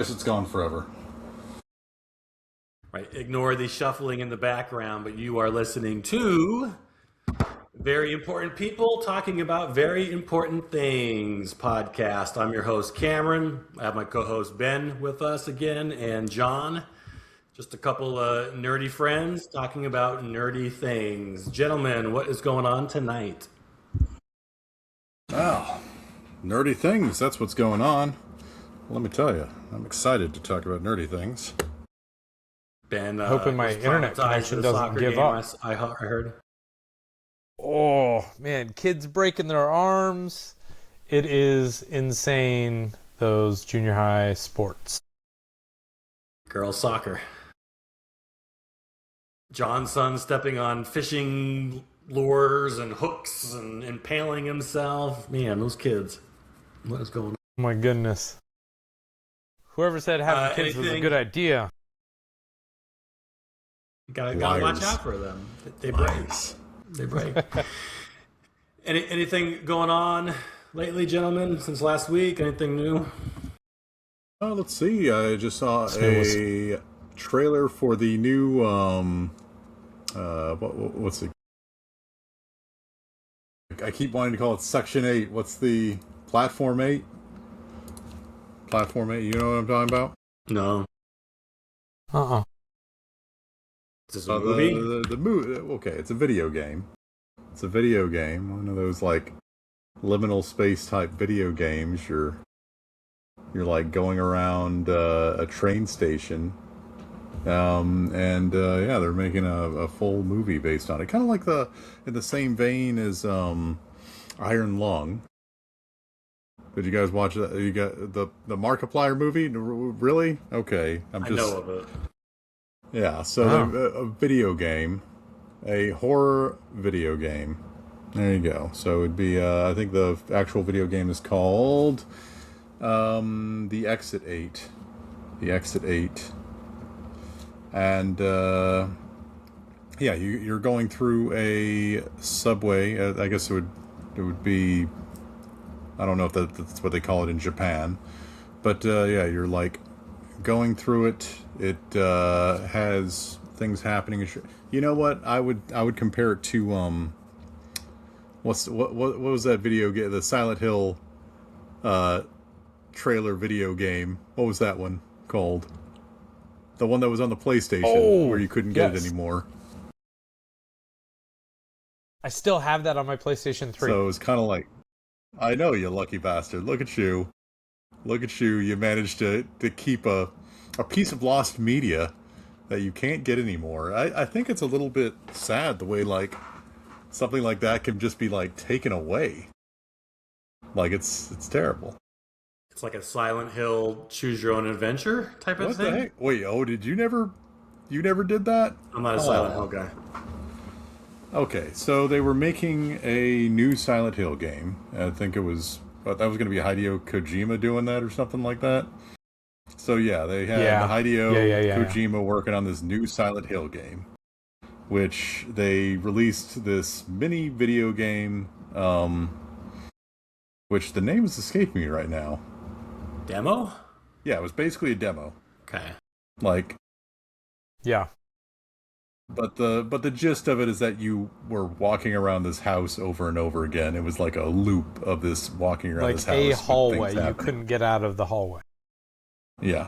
Guess it's gone forever. Right, ignore the shuffling in the background, but you are listening to Very Important People Talking About Very Important Things podcast. I'm your host, Cameron. I have my co-host, Ben, with us again, and John. Just a couple of nerdy friends talking about nerdy things. Gentlemen, what is going on tonight? Wow. Nerdy things, that's what's going on. Let me tell you, I'm excited to talk about nerdy things. Ben, hoping my internet connection doesn't give up. I heard. Oh, man, kids breaking their arms. It is insane, those junior high sports. Girls soccer. John's son stepping on fishing lures and hooks and impaling himself. Man, those kids. What is going on? Oh my goodness. Whoever said having kids was a good idea. Gotta watch out for them. They break. They break. Anything going on lately, gentlemen, since last week? Anything new? Let's see. I just saw a trailer for the new what's it? I keep wanting to call it Section 8. What's the Platform 8? Platform 8, you know what I'm talking about? No. Is this a movie? movie? The movie. Okay, it's a video game. It's a video game. One of those like liminal space type video games. You're like going around a train station, and they're making a full movie based on it. Kind of like in the same vein as Iron Lung. Did you guys watch that? You got the Markiplier movie? Really? Okay, I know of it. Yeah, so a video game, a horror video game. There you go. So it'd be, I think the actual video game is called The Exit 8. The Exit 8. And, you're going through a subway. I guess it would be, I don't know if that's what they call it in Japan. But, you're like going through it. It has things happening. You know what? I would compare it to what was that video game? The Silent Hill trailer video game. What was that one called? The one that was on the PlayStation where you couldn't get it anymore. I still have that on my PlayStation 3. So it was kind of like, I know, you lucky bastard. Look at you. Look at you. You managed to keep a piece of lost media that you can't get anymore. I think it's a little bit sad the way like something like that can just be like taken away. Like it's terrible. It's like a Silent Hill choose your own adventure type of thing. What the heck? Wait, did you never did that? I'm not a Silent Hill guy. Okay, so they were making a new Silent Hill game. I think that was going to be Hideo Kojima doing that or something like that. So they had Hideo Kojima working on this new Silent Hill game, which they released this mini video game, which the name is escaping me right now. Demo? Yeah, it was basically a demo. Okay. Like. Yeah. But the gist of it is that you were walking around this house over and over again. It was like a loop of this walking around this house. Like a hallway. You couldn't get out of the hallway. Yeah.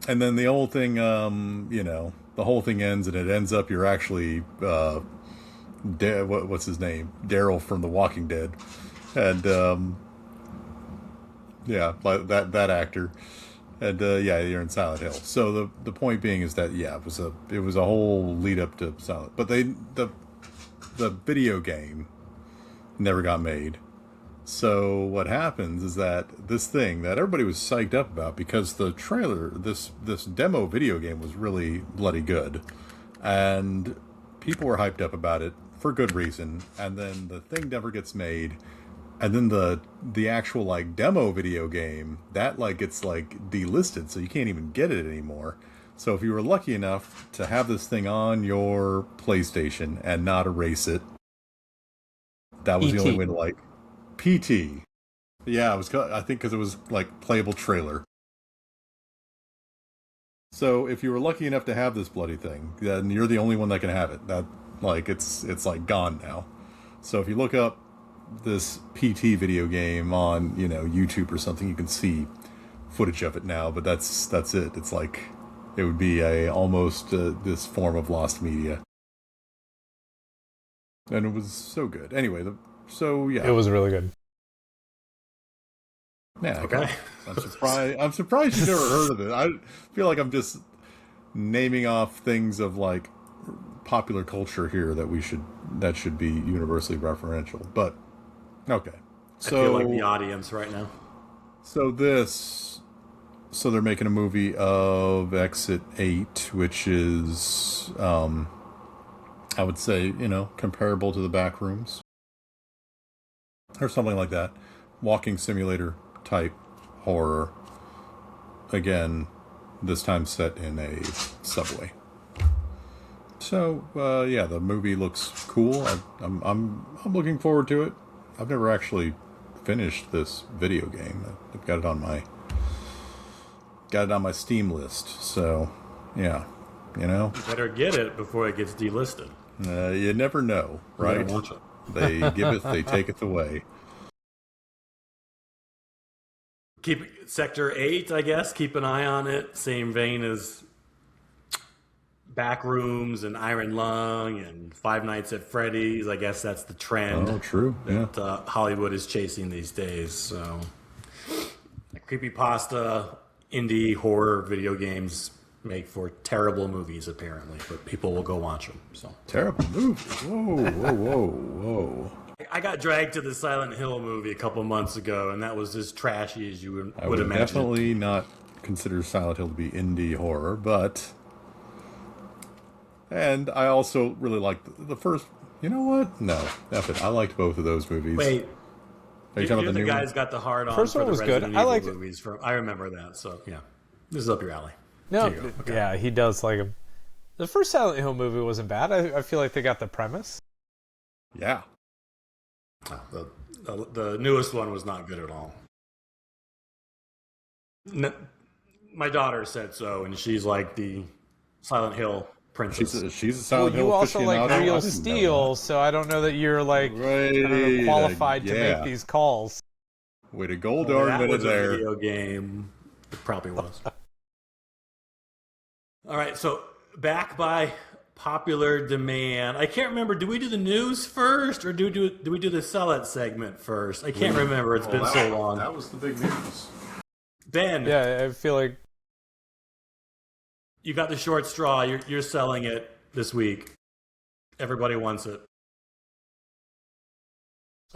And then the whole thing, the whole thing ends, and it ends up you're actually, what's his name? Daryl from The Walking Dead. And, like that actor. And, you're in Silent Hill. So the point being is that, it was a whole lead up to Silent. But the video game never got made. So what happens is that this thing that everybody was psyched up about, because the trailer, this demo video game was really bloody good, and people were hyped up about it for good reason, and then the thing never gets made, and then the actual like demo video game that like gets like delisted, so you can't even get it anymore. So if you were lucky enough to have this thing on your PlayStation and not erase it, that was the only way to like PT. Yeah, it was. I think because it was like playable trailer. So if you were lucky enough to have this bloody thing, then you're the only one that can have it. That it's like gone now. So if you look up this PT video game on YouTube or something, you can see footage of it now. But that's it. It's like it would be almost this form of lost media, and it was so good. Anyway, it was really good. Yeah, okay. I'm surprised you've never heard of it. I feel like I'm just naming off things of like popular culture here that should be universally referential. But okay, so I feel like the audience right now. So they're making a movie of Exit 8, which is I would say comparable to the Backrooms or something like that. Walking simulator type horror. Again, this time set in a subway. So the movie looks cool. I'm looking forward to it. I've never actually finished this video game. I've got it on my Steam list. So yeah, You better get it before it gets delisted. You never know, right? Watch it. They give it, they take it away. Keep Sector 8, I guess. Keep an eye on it. Same vein as Backrooms and Iron Lung and Five Nights at Freddy's. I guess that's the trend. Oh, true. Yeah. That Hollywood is chasing these days. So, creepypasta, indie horror video games make for terrible movies, apparently, but people will go watch them. So terrible movies. Whoa. I got dragged to the Silent Hill movie a couple months ago, and that was as trashy as you would imagine. Definitely not consider Silent Hill to be indie horror, and I also really liked the first. You know what? No, F it. I liked both of those movies. Wait, are you talking about the new guys one? got the hard on. First for one the was Resident good. I liked movies. I remember that. So yeah, this is up your alley. No, Okay. yeah, he does like him. The first Silent Hill movie wasn't bad. I feel like they got the premise. Yeah. The newest one was not good at all. My daughter said so, and she's like the Silent Hill princess. She's a Silent Hill you also like aficionado. Real Steel, so I don't know that you're like qualified to make these calls. Way to go, darn minute there. A video game. It probably was. All right, so back by popular demand. I can't remember. Do we do the news first, or do we do the sell it segment first? I can't remember. It's been so long. That was the big news. Ben. Yeah, I feel like you got the short straw. You're selling it this week. Everybody wants it.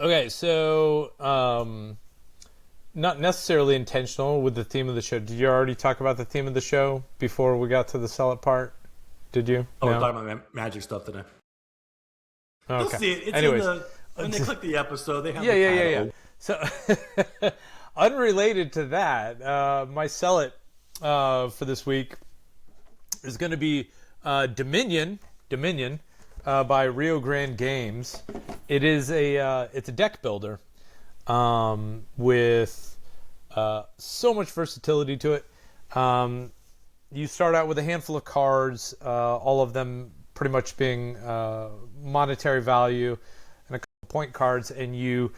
okay. So, not necessarily intentional with the theme of the show. Did you already talk about the theme of the show before we got to the sell it part? Did you? Oh, no? we're talking about magic stuff today. Okay. You'll see it. It's Anyways, when they click the episode, they have yeah. So, unrelated to that, my sell it for this week is going to be Dominion by Rio Grande Games. It's a deck builder with so much versatility to it. You start out with a handful of cards, all of them pretty much being monetary value and a couple point cards, and you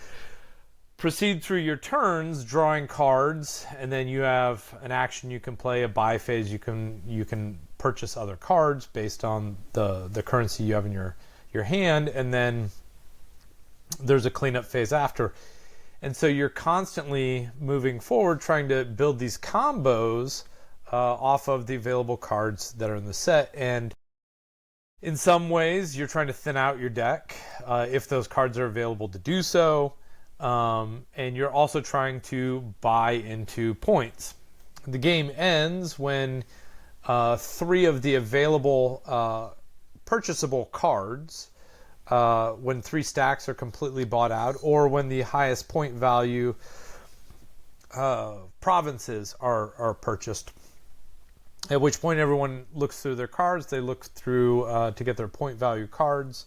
proceed through your turns drawing cards, and then you have an action you can play, a buy phase. You can purchase other cards based on the currency you have in your hand, and then there's a cleanup phase after. And so you're constantly moving forward trying to build these combos off of the available cards that are in the set. And in some ways, you're trying to thin out your deck if those cards are available to do so. And you're also trying to buy into points. The game ends when 3 of the available purchasable cards, when 3 stacks are completely bought out, or when the highest point value provinces are purchased. At which point everyone looks through their cards. They look through to get their point value cards,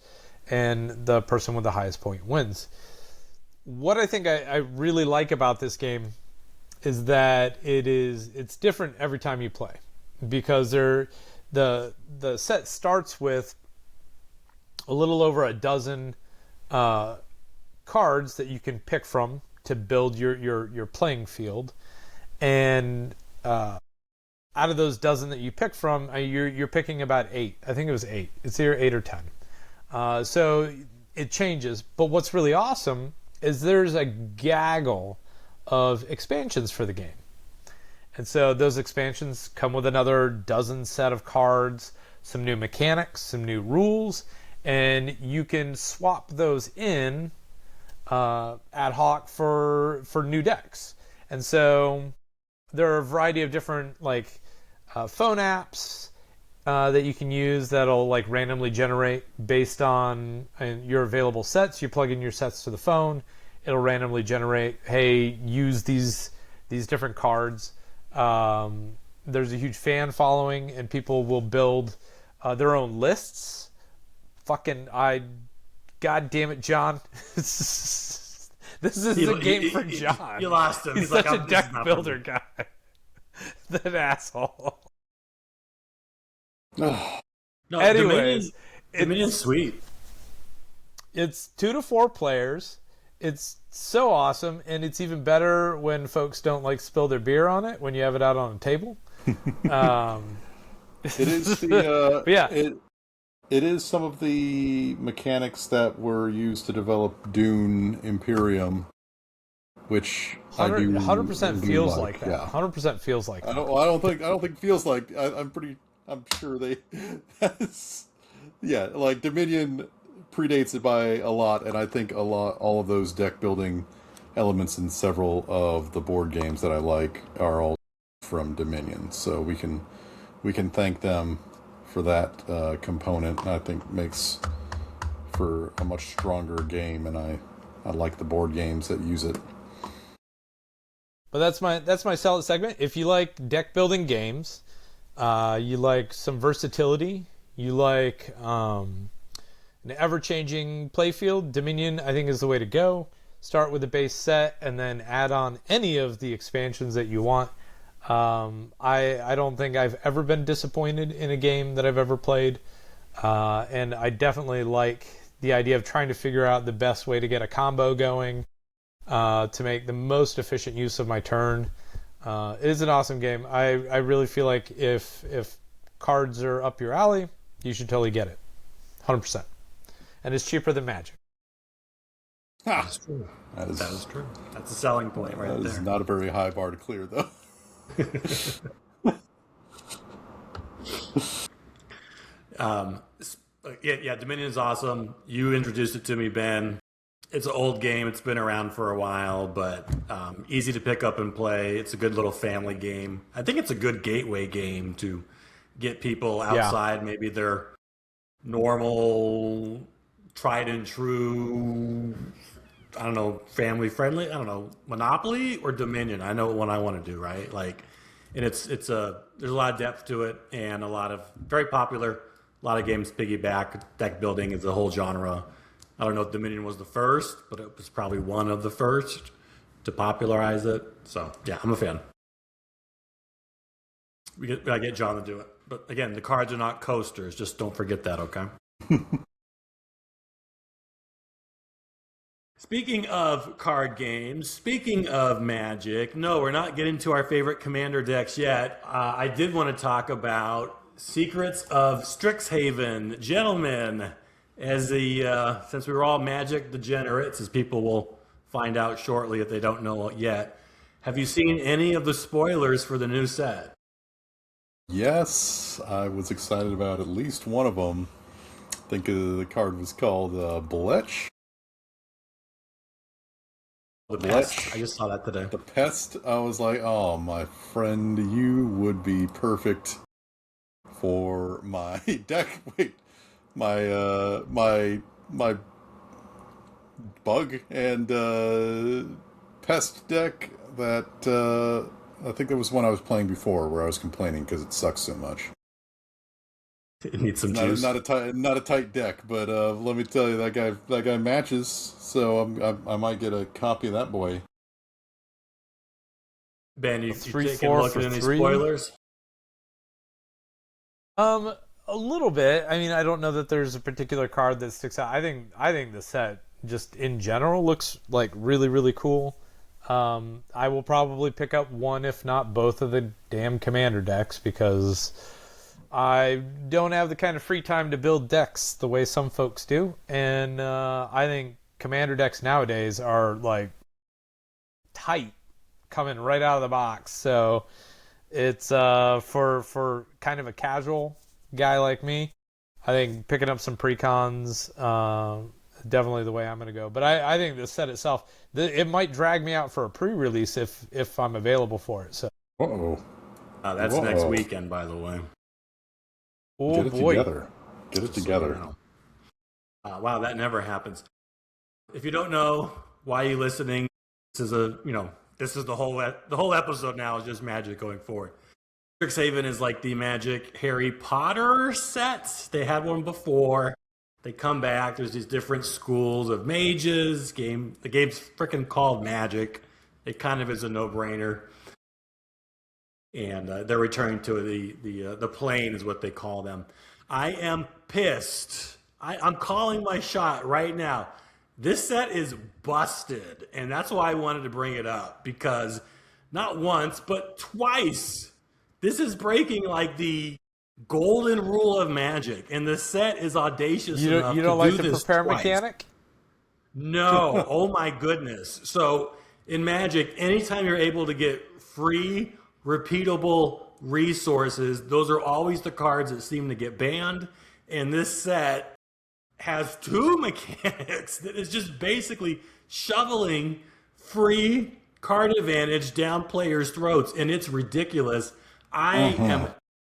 and the person with the highest point wins. What I think I really like about this game is that it's different every time you play. because the set starts with a little over a dozen cards that you can pick from to build your playing field, and out of those dozen that you pick from, you're picking about 8. I think it was 8. It's either 8 or 10. So it changes. But what's really awesome is there's a gaggle of expansions for the game. And so those expansions come with another dozen set of cards, some new mechanics, some new rules, and you can swap those in ad hoc for new decks. And so there are a variety of different phone apps that you can use that'll randomly generate based on your available sets. You plug in your sets to the phone, it'll randomly generate, hey, use these different cards. There's a huge fan following, and people will build their own lists. God damn it, John. This is a game for John. You lost him. He's such a deck builder guy. That asshole. No, anyways, Dominion's sweet. It's 2 to 4 players. It's so awesome, and it's even better when folks don't spill their beer on it when you have it out on a table. It is the yeah. It is some of the mechanics that were used to develop Dune Imperium, which 100% feels like that. Yeah. 100% feels like that. I don't think it feels like. I'm sure they. Dominion predates it by a lot, and I think all of those deck building elements in several of the board games that I like are all from Dominion. So we can thank them for that component. I think makes for a much stronger game, and I like the board games that use it. But that's my solid segment. If you like deck building games, you like some versatility, you like an ever-changing playfield, Dominion I think is the way to go. Start with a base set and then add on any of the expansions that you want. I don't think I've ever been disappointed in a game that I've ever played, and I definitely like the idea of trying to figure out the best way to get a combo going to make the most efficient use of my turn. It is an awesome game. I really feel like if cards are up your alley, you should totally get it, 100%, and it's cheaper than Magic. That's true. That is true. That's a selling point right there. That is not a very high bar to clear, though. Dominion is awesome. You introduced it to me, Ben. It's an old game. It's been around for a while, but easy to pick up and play. It's a good little family game. I think it's a good gateway game to get people outside maybe their normal, tried and true, I don't know, family friendly, I don't know, Monopoly or Dominion. I know what I want to do, right? And there's a lot of depth to it, and a lot of very popular. A lot of games piggyback deck building is the whole genre. I don't know if Dominion was the first, but it was probably one of the first to popularize it. So yeah, I'm a fan. We gotta get John to do it. But again, the cards are not coasters. Just don't forget that, okay? Speaking of card games, speaking of Magic, no, we're not getting to our favorite Commander decks yet. I did want to talk about Secrets of Stryxhaven. Gentlemen, since we were all Magic degenerates, as people will find out shortly if they don't know it yet, have you seen any of the spoilers for the new set? Yes, I was excited about at least one of them. I think the card was called Bletch. The Pest. I just saw that today. The Pest. I was like, oh, my friend, you would be perfect for my deck. Wait, my bug and pest deck that I think there was one I was playing before where I was complaining because it sucks so much. It needs some juice. Not a tight deck, but let me tell you, that guy matches. So I might get a copy of that boy. Ben, you taking a look at any spoilers? A little bit. I mean, I don't know that there's a particular card that sticks out. I think the set just in general looks like really, really cool. I will probably pick up one, if not both, of the damn Commander decks because I don't have the kind of free time to build decks the way some folks do, and I think Commander decks nowadays are like tight, coming right out of the box. So it's for kind of a casual guy like me, I think picking up some precons definitely the way I'm going to go. But I think the set itself, it might drag me out for a pre-release if I'm available for it. So. Uh-oh. That's next weekend, by the way. Oh, Get it boy. together. Get it together. Wow, that never happens. If you don't know why you're listening, this is the whole episode now is just Magic going forward. Stryxhaven is like the Magic Harry Potter sets. They had one before. They come back. There's these different schools of mages. The game's freaking called Magic. It kind of is a no-brainer. And they're returning to the plane is what they call them. I am pissed. I'm calling my shot right now. This set is busted, and that's why I wanted to bring it up, because not once, but twice, this is breaking like the golden rule of Magic, and the set is audacious enough you don't to like do the this prepare twice. mechanic? No. Oh my goodness. So in Magic, anytime you're able to get free, repeatable resources, those are always the cards that seem to get banned. And this set has two mechanics that is just basically shoveling free card advantage down players' throats, and it's ridiculous. I am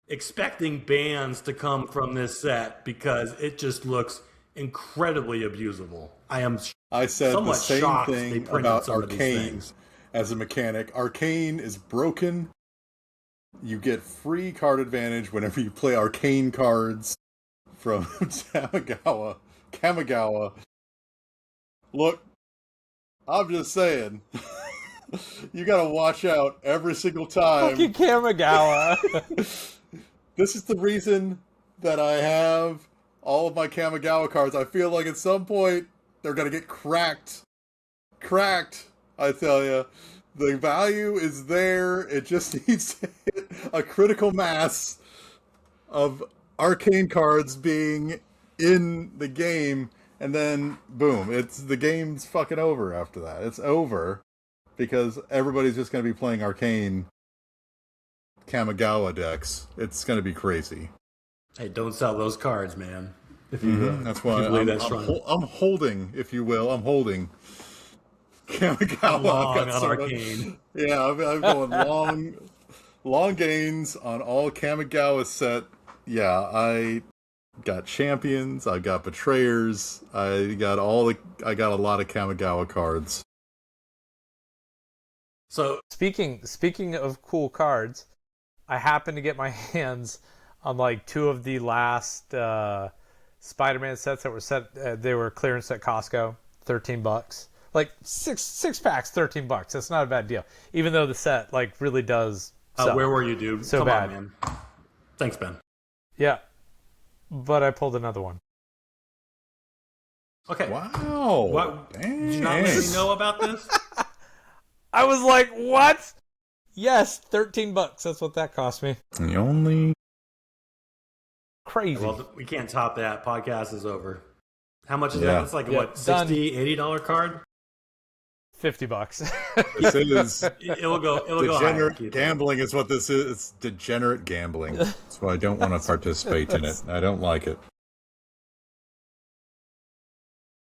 expecting bans to come from this set because it just looks incredibly abusable. I said the same thing about some of these Arcane things. as a mechanic. Arcane is broken. You get free card advantage whenever you play Arcane cards from Kamigawa. Look, I'm just saying. You gotta watch out every single time. Fucking Kamigawa. This is the reason that I have all of my Kamigawa cards. I feel like at some point they're gonna get cracked. Cracked, I tell you. The value is there. It just needs to hit a critical mass of Arcane cards being in the game, and then boom, the game's fucking over after that. It's over because everybody's just going to be playing Arcane Kamigawa decks. It's going to be crazy. Hey, don't sell those cards, man. If you, That's why I'm holding, if you will. I'm holding Kamigawa. long on Arcane. Yeah, I'm going long gains on all Kamigawa set. Yeah, I got champions. I got betrayers. I got a lot of Kamigawa cards. So Speaking of cool cards, I happened to get my hands on like two of the last Spider-Man sets that were they were clearance at Costco, $13. Like six packs, $13. That's not a bad deal. Even though the set like really does sell. where were you, dude? So Come bad. on, man. Thanks, Ben. Yeah. But I pulled another one. Okay. Wow. What? Dang. Did you not let me know about this? I was like, what? Yes, $13. That's what that cost me. The only Crazy. Well, we can't top that. Podcast is over. How much is Yeah. that? It's like, Yeah, what, done. $60, $80 card? $50. this is It'll go higher. degenerate Keith. gambling is what this is. It's degenerate gambling. That's why I don't want to participate in it. I don't like it.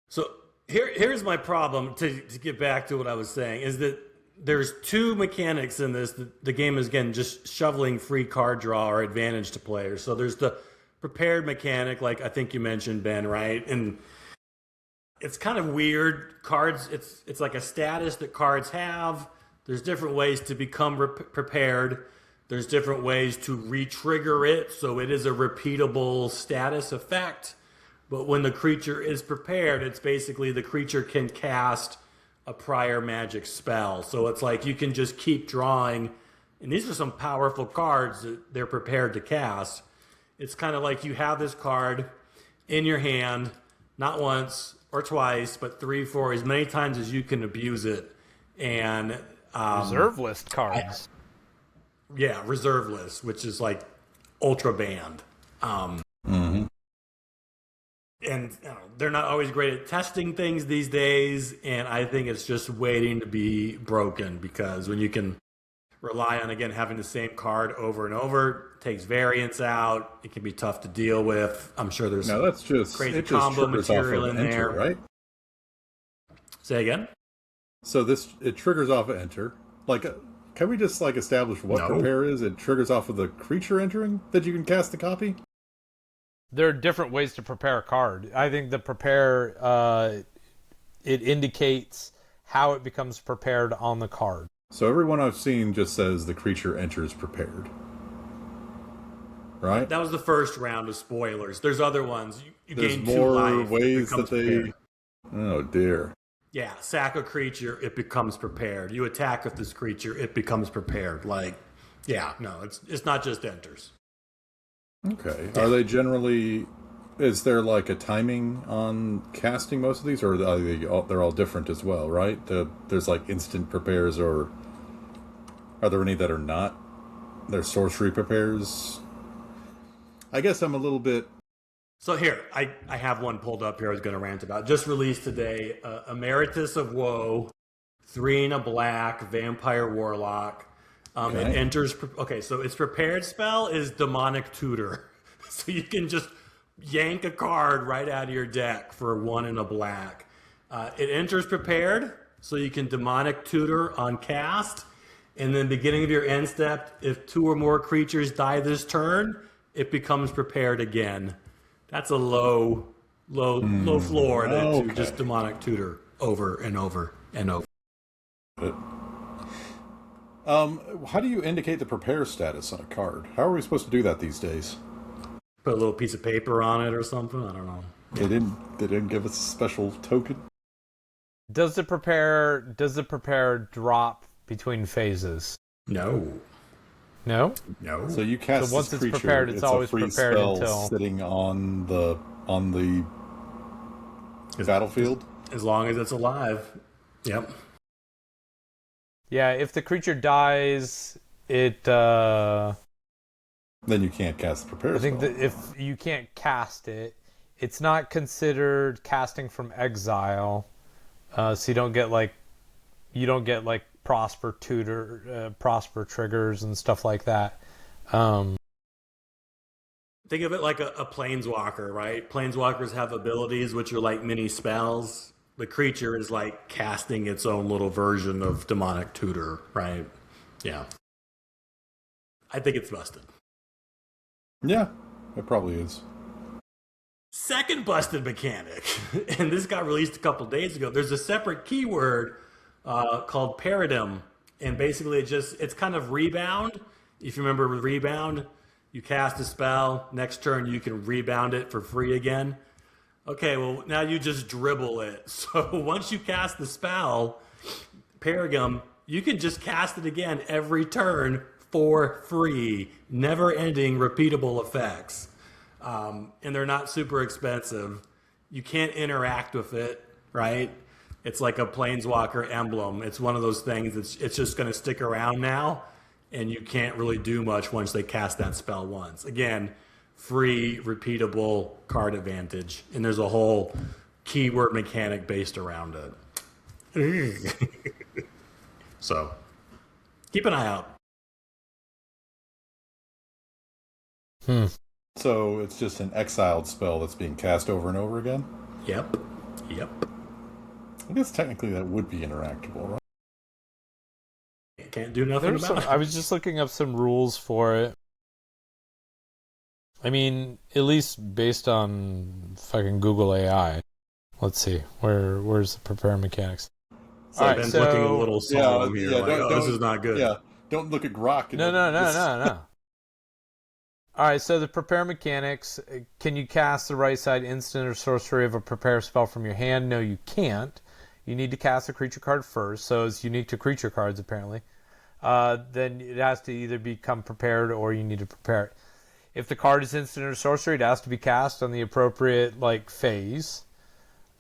So here's my problem, to get back to what I was saying, is that there's two mechanics in this. The game is, again, just shoveling free card draw or advantage to players. So there's the prepared mechanic, like I think you mentioned, Ben, right? And it's kind of weird. Cards, it's like a status that cards have. There's different ways to become prepared. There's different ways to re-trigger it, so it is a repeatable status effect. But when the creature is prepared, it's basically the creature can cast a prior magic spell. So it's like you can just keep drawing. And these are some powerful cards that they're prepared to cast. It's kind of like you have this card in your hand, not once or twice, but 3, 4, as many times as you can abuse it. And Reserve list cards. reserve list, which is like ultra banned. And they're not always great at testing things these days, and I think it's just waiting to be broken, because when you can rely on, again, having the same card over and over, takes variance out, it can be tough to deal with. I'm sure there's crazy combo material in there. Right? Say again? So it triggers off of enter. Like, can we just establish what prepare is? It triggers off of the creature entering that you can cast the copy? There are different ways to prepare a card. I think the prepare, it indicates how it becomes prepared on the card. So everyone I've seen just says the creature enters prepared. Right? That was the first round of spoilers. There's other ones. You There's gain more 2 life. ways that they... Prepared. Oh, dear. Yeah, sack a creature, it becomes prepared. You attack with this creature, it becomes prepared. It's not just enters. Okay. Are they generally... Is there a timing on casting most of these, or are they're all different as well, right? There's instant prepares, or are there any that are not? There's sorcery prepares. I guess I'm a little bit... So here, I have one pulled up here I was going to rant about. Just released today, Emeritus of Woe, 3 and a black, Vampire Warlock. Okay. It enters... Okay, so its prepared spell is Demonic Tutor. So you can just yank a card right out of your deck for 1 and a black. It enters prepared, so you can Demonic Tutor on cast. And then beginning of your end step, if 2 or more creatures die this turn, it becomes prepared again. That's a low floor to just Demonic Tutor over and over and over. How do you indicate the prepare status on a card? How are we supposed to do that these days? Put a little piece of paper on it or something. I don't know. They didn't give us a special token. Does the prepare drop between phases? No. So you cast once this it's creature, prepared, it's always a free prepared spell until sitting on the battlefield. As long as it's alive. Yep. Yeah, if the creature dies, it Then you can't cast the prepare I think spell. that if you can't cast it, it's not considered casting from exile. So you don't get Prosper Tutor, Prosper triggers and stuff like that. Think of it like a planeswalker, right? Planeswalkers have abilities which are like mini spells. The creature is like casting its own little version of Demonic Tutor, right? Yeah. I think it's busted. Yeah, it probably is. Second busted mechanic, and this got released a couple days ago. There's a separate keyword called Paradigm, and basically it's kind of rebound. If you remember rebound, you cast a spell, next turn you can rebound it for free again. Okay, well now you just dribble it. So once you cast the spell, Paradigm, you can just cast it again every turn for free, never-ending, repeatable effects. And they're not super expensive. You can't interact with it, right? It's like a Planeswalker emblem. It's one of those things that's it's just going to stick around now, and you can't really do much once they cast that spell once. Again, free, repeatable card advantage, and there's a whole keyword mechanic based around it. So, keep an eye out. So it's just an exiled spell that's being cast over and over again? Yep. I guess technically that would be interactable, right? Can't do nothing about it. I was just looking up some rules for it. I mean, at least based on fucking Google AI. Let's see. Where's the prepare mechanics? So All right, Ben's looking a little solemn here. This is not good. Yeah, don't look at Grok. No. All right, so the prepare mechanics, can you cast the right side instant or sorcery of a prepare spell from your hand? No, you can't. You need to cast a creature card first, so it's unique to creature cards, apparently. Then it has to either become prepared or you need to prepare it. If the card is instant or sorcery, it has to be cast on the appropriate like phase.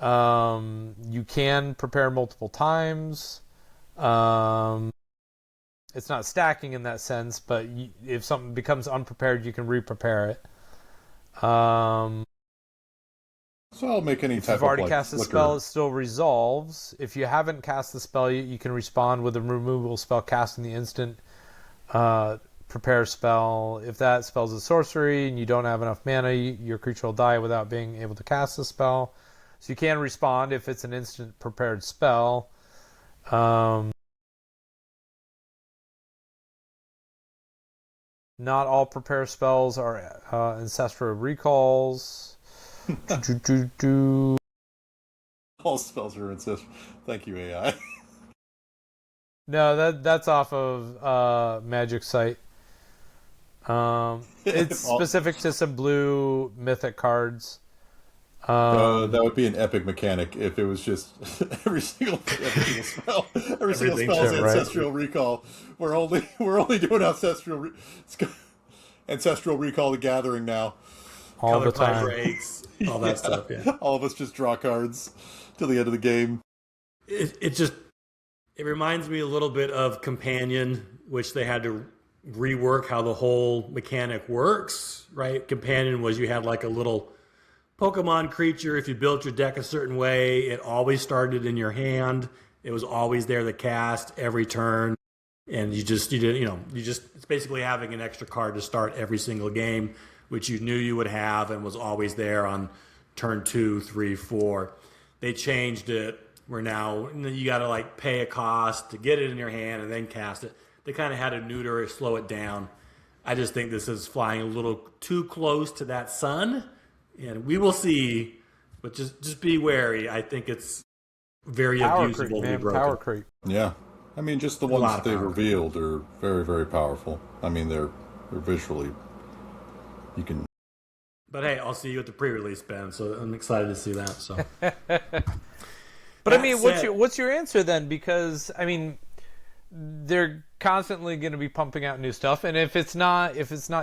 You can prepare multiple times. It's not stacking in that sense, but if something becomes unprepared, you can re-prepare it. So I'll make any If type you've already of cast the spell, it still resolves. If you haven't cast the spell, you can respond with a removable spell cast in the instant. Prepare spell. If that spell's a sorcery and you don't have enough mana, your creature will die without being able to cast the spell. So you can respond if it's an instant prepared spell. Not all prepare spells are ancestral recalls. All spells are ancestral. Thank you, AI. No, that's off of Magic Site. It's specific to some blue mythic cards. That would be an epic mechanic if it was just every single spell. Every single spell is ancestral recall. We're only doing ancestral recall the gathering now. All the time. Breaks, all that stuff. Yeah. All of us just draw cards till the end of the game. It reminds me a little bit of Companion, which they had to rework how the whole mechanic works. Right? Companion was you had like a little Pokemon creature. If you built your deck a certain way, it always started in your hand. It was always there to cast every turn, and it's basically having an extra card to start every single game, which you knew you would have and was always there on turn 2, 3, 4. They changed it where now you got to like pay a cost to get it in your hand and then cast it. They kind of had to neuter it, slow it down. I just think this is flying a little too close to that sun. And we will see, but just be wary. I think it's very abusable to be broken. Power creep. Yeah. I mean, just the ones that they revealed are very, very powerful. I mean, they're visually, you can... But hey, I'll see you at the pre-release, Ben, so I'm excited to see that. So, But I mean, what's your answer then? Because, I mean, they're constantly going to be pumping out new stuff, and if it's not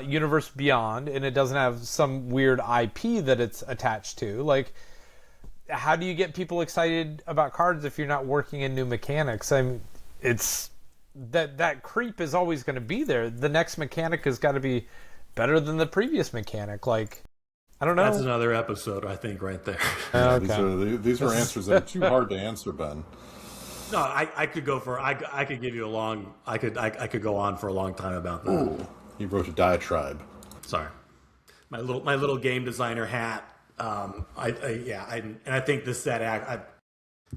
Universe Beyond and it doesn't have some weird IP that it's attached to, like, how do you get people excited about cards if you're not working in new mechanics? I mean, it's that creep is always going to be there. The next mechanic has got to be better than the previous mechanic. Like, I don't know. That's another episode, I think, right there. Okay. These are answers that are too hard to answer, Ben. No, I could go for I could give you a long I could go on for a long time about that. Ooh, you wrote a diatribe. Sorry, my little game designer hat. I think this set I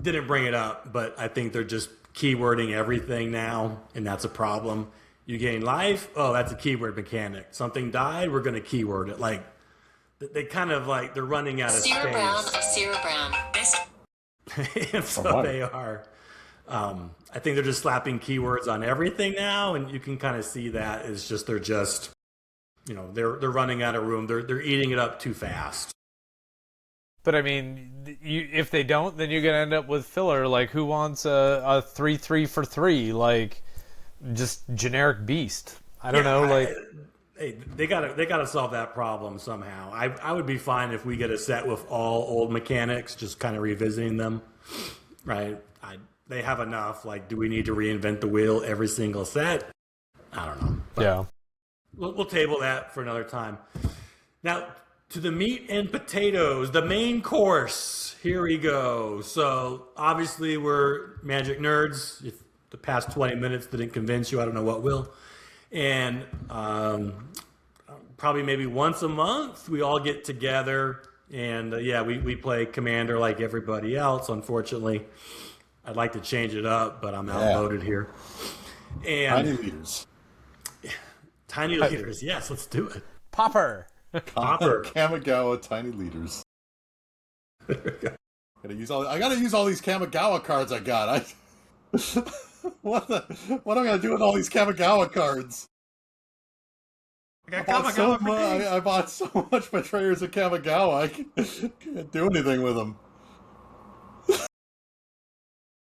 didn't bring it up, but I think they're just keywording everything now, and that's a problem. You gain life, oh, that's a keyword mechanic. Something died, we're going to keyword it. Like they kind of like they're running out of space. Sarah Brown, best. And so they are. I think they're just slapping keywords on everything now, and you can kind of see that it's just they're they're running out of room. They're eating it up too fast. But I mean, if they don't, then you're gonna end up with filler. Like, who wants a 3/3 for 3? Like, just generic beast. I don't know. They gotta solve that problem somehow. I would be fine if we get a set with all old mechanics, just kind of revisiting them, right? They have enough. Like, do we need to reinvent the wheel every single set? I don't know. But yeah. We'll table that for another time. Now, to the meat and potatoes, the main course. Here we go. So, obviously, we're Magic nerds. If the past 20 minutes didn't convince you, I don't know what will. And probably maybe once a month, we all get together. And, we play Commander like everybody else, unfortunately. I'd like to change it up, but I'm outvoted here. And Tiny leaders. Tiny leaders. Yes, let's do it. Popper. Kamigawa tiny leaders. I gotta use all these Kamigawa cards I got. What am I gonna do with all these Kamigawa cards? I bought so much Betrayers of Kamigawa. I can't do anything with them.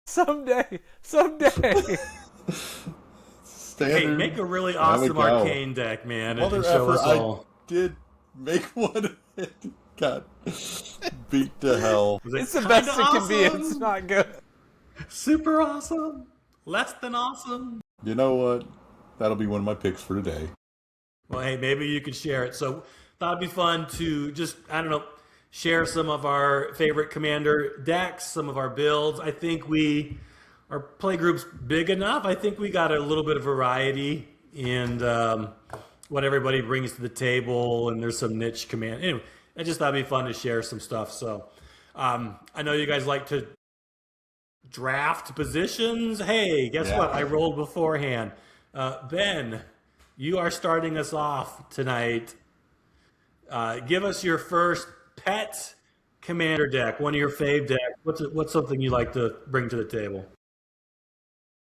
Someday. Hey, make a really awesome arcane deck, man, and show us all. did make one. It got beat to hell. It's the best it can be. It's not good. Super awesome. Less than awesome. You know what? That'll be one of my picks for today. Well, hey, maybe you could share it. So thought it'd be fun to just, I don't know, share some of our favorite Commander decks, some of our builds. I think our play group's big enough. I think we got a little bit of variety in what everybody brings to the table, and there's some niche command. Anyway, I just thought it'd be fun to share some stuff. So I know you guys like to draft positions. Hey, guess what? I rolled beforehand. Ben, you are starting us off tonight. Give us your first pet Commander deck, one of your fave decks. What's something you like to bring to the table?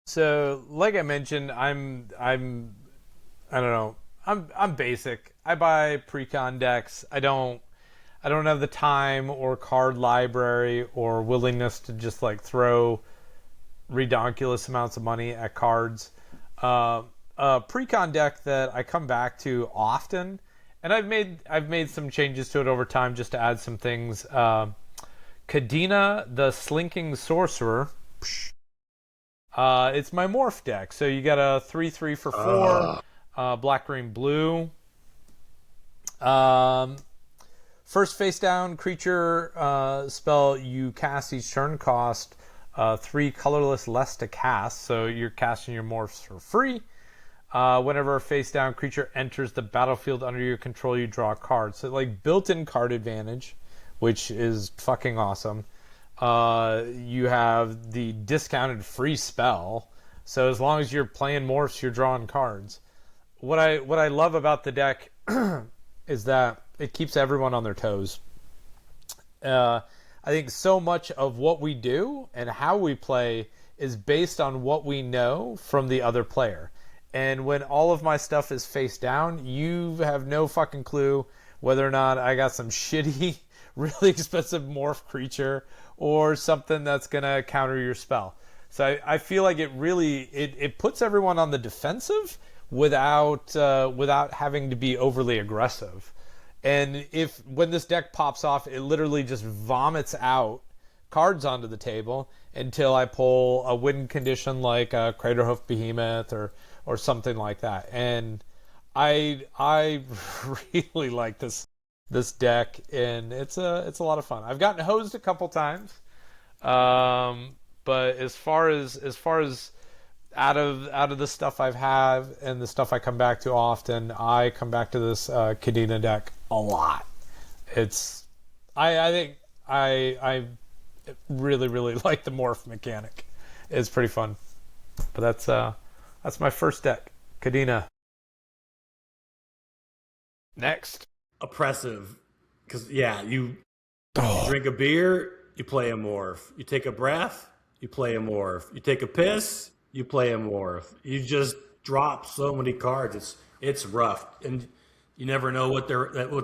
So, like I mentioned, I don't know. I'm basic. I buy pre-con decks. I don't have the time or card library or willingness to just like throw redonkulous amounts of money at cards. A pre-con deck that I come back to often, and I've made some changes to it over time just to add some things. Kadena, the Slinking Sorcerer. It's my morph deck. So you got a 3/3 for 4, black, green, blue. First face down creature spell you cast each turn cost 3 colorless less to cast. So you're casting your morphs for free. Whenever a face down creature enters the battlefield under your control, you draw a card. So like built-in card advantage, which is fucking awesome. You have the discounted free spell. So as long as you're playing morphs, you're drawing cards. What I love about the deck is that it keeps everyone on their toes. I think so much of what we do and how we play is based on what we know from the other player. And when all of my stuff is face down, you have no fucking clue whether or not I got some shitty, really expensive morph creature or something that's going to counter your spell. So I feel like it puts everyone on the defensive without having to be overly aggressive. And when this deck pops off, it literally just vomits out cards onto the table until I pull a win condition like a Craterhoof Behemoth or something like that. And I really like this deck, and it's a lot of fun. I've gotten hosed a couple times, but as far as out of the stuff I've had and the stuff I come back to often, I come back to this Kadena deck a lot. I think I really like the morph mechanic. It's pretty fun. But that's my first deck, Kadena. Next. Oppressive. Because, you drink a beer, you play a morph. You take a breath, you play a morph. You take a piss, you play a morph. You just drop so many cards. It's rough. And you never know what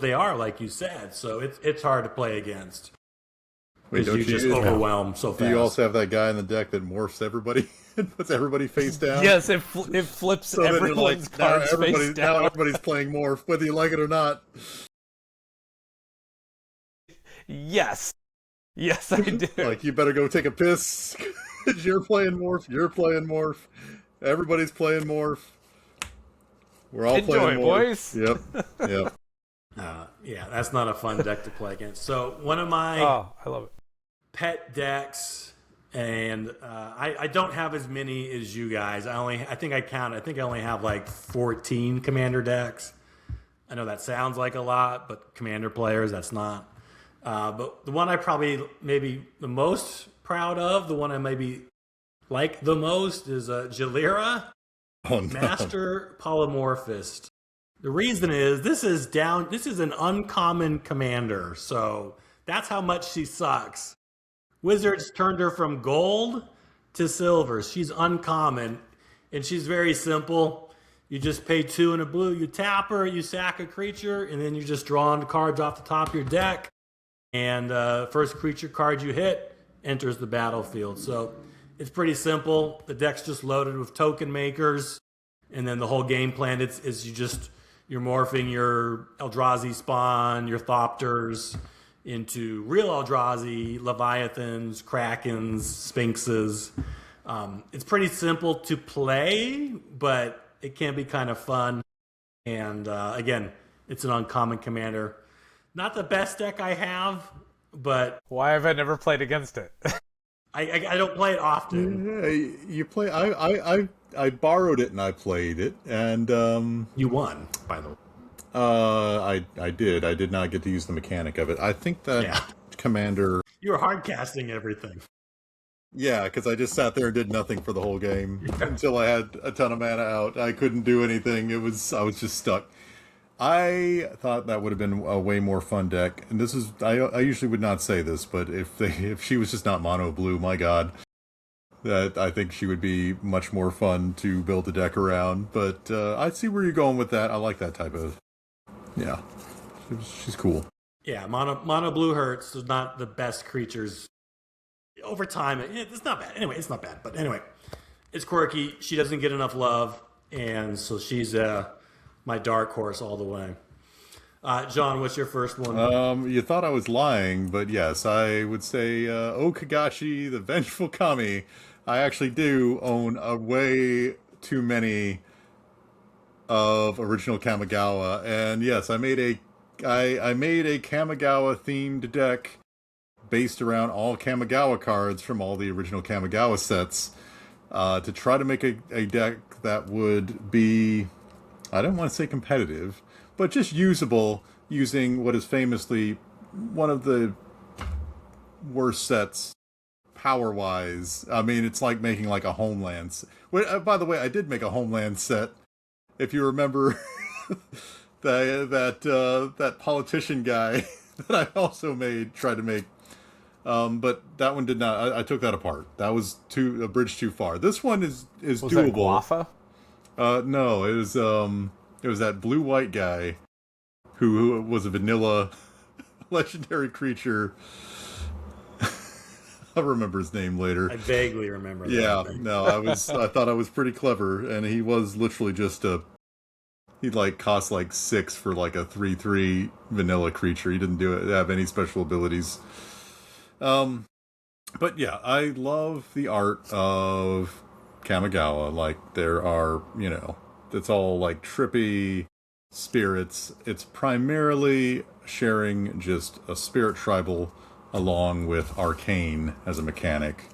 they are, like you said. So it's hard to play against. Wait, don't you just overwhelm so fast. Do you also have that guy in the deck that morphs everybody and puts everybody face down? Yes, it flips so everyone's cards face down. Now everybody's playing morph, whether you like it or not. Yes, I do. Like, you better go take a piss. You're playing morph. Everybody's playing morph. We're all playing morph. Boys. Yep. That's not a fun deck to play against. So one of my I love it. Pet decks, and I don't have as many as you guys. I think I only have like 14 Commander decks. I know that sounds like a lot, but Commander players, that's not. But the one I probably maybe the most proud of, the one I maybe like the most, is Jalira, Master Polymorphist. The reason is this is an uncommon commander, so that's how much she sucks. Wizards turned her from gold to silver. She's uncommon, and she's very simple. You just pay 2 and a blue, you tap her, you sack a creature, and then you just draw on cards off the top of your deck. And first creature card you hit enters the battlefield. So it's pretty simple. The deck's just loaded with token makers, and then the whole game plan is You're morphing your Eldrazi spawn, your Thopters, into real Eldrazi, Leviathans, Krakens, Sphinxes. It's pretty simple to play, but it can be kind of fun. And again, it's an uncommon commander. Not the best deck I have, but Why have I never played against it? I don't play it often. You play. I borrowed it and I played it, and You won, by the way. I did. I did not get to use the mechanic of it. I think that commander. You were hard casting everything. Yeah, because I just sat there and did nothing for the whole game until I had a ton of mana out. I couldn't do anything. I was just stuck. I thought that would have been a way more fun deck. And this is I usually would not say this, but if she was just not mono blue, my god, that I think she would be much more fun to build a deck around. But I see where you're going with that. I like that type of she's cool. Yeah, mono blue hurts. There's not the best creatures. Over time, it's not bad. Anyway, it's not bad. But anyway, it's quirky. She doesn't get enough love, and so she's my dark horse all the way. John, what's your first one? You thought I was lying, but yes, I would say Okagashi, the Vengeful Kami. I actually do own a way too many of original Kamigawa, and yes, I made a Kamigawa themed deck based around all Kamigawa cards from all the original Kamigawa sets to try to make a deck that would be, I don't want to say competitive, but just usable, using what is famously one of the worst sets power-wise. I mean, it's like making like a Homeland. By the way, I did make a Homeland set. If you remember that politician guy that I also tried to make. But that one did not. I took that apart. That was a bridge too far. This one is Was doable. that Guafa? No, it was that blue-white guy who was a vanilla legendary creature. I'll remember his name later. I vaguely remember that. Yeah, no, I thought I was pretty clever, and he was literally just he'd like cost like 6 for like a 3/3 vanilla creature. He didn't have any special abilities. But yeah, I love the art of Kamigawa. Like, there are, it's all like trippy spirits. It's primarily sharing just a spirit tribal along with Arcane as a mechanic.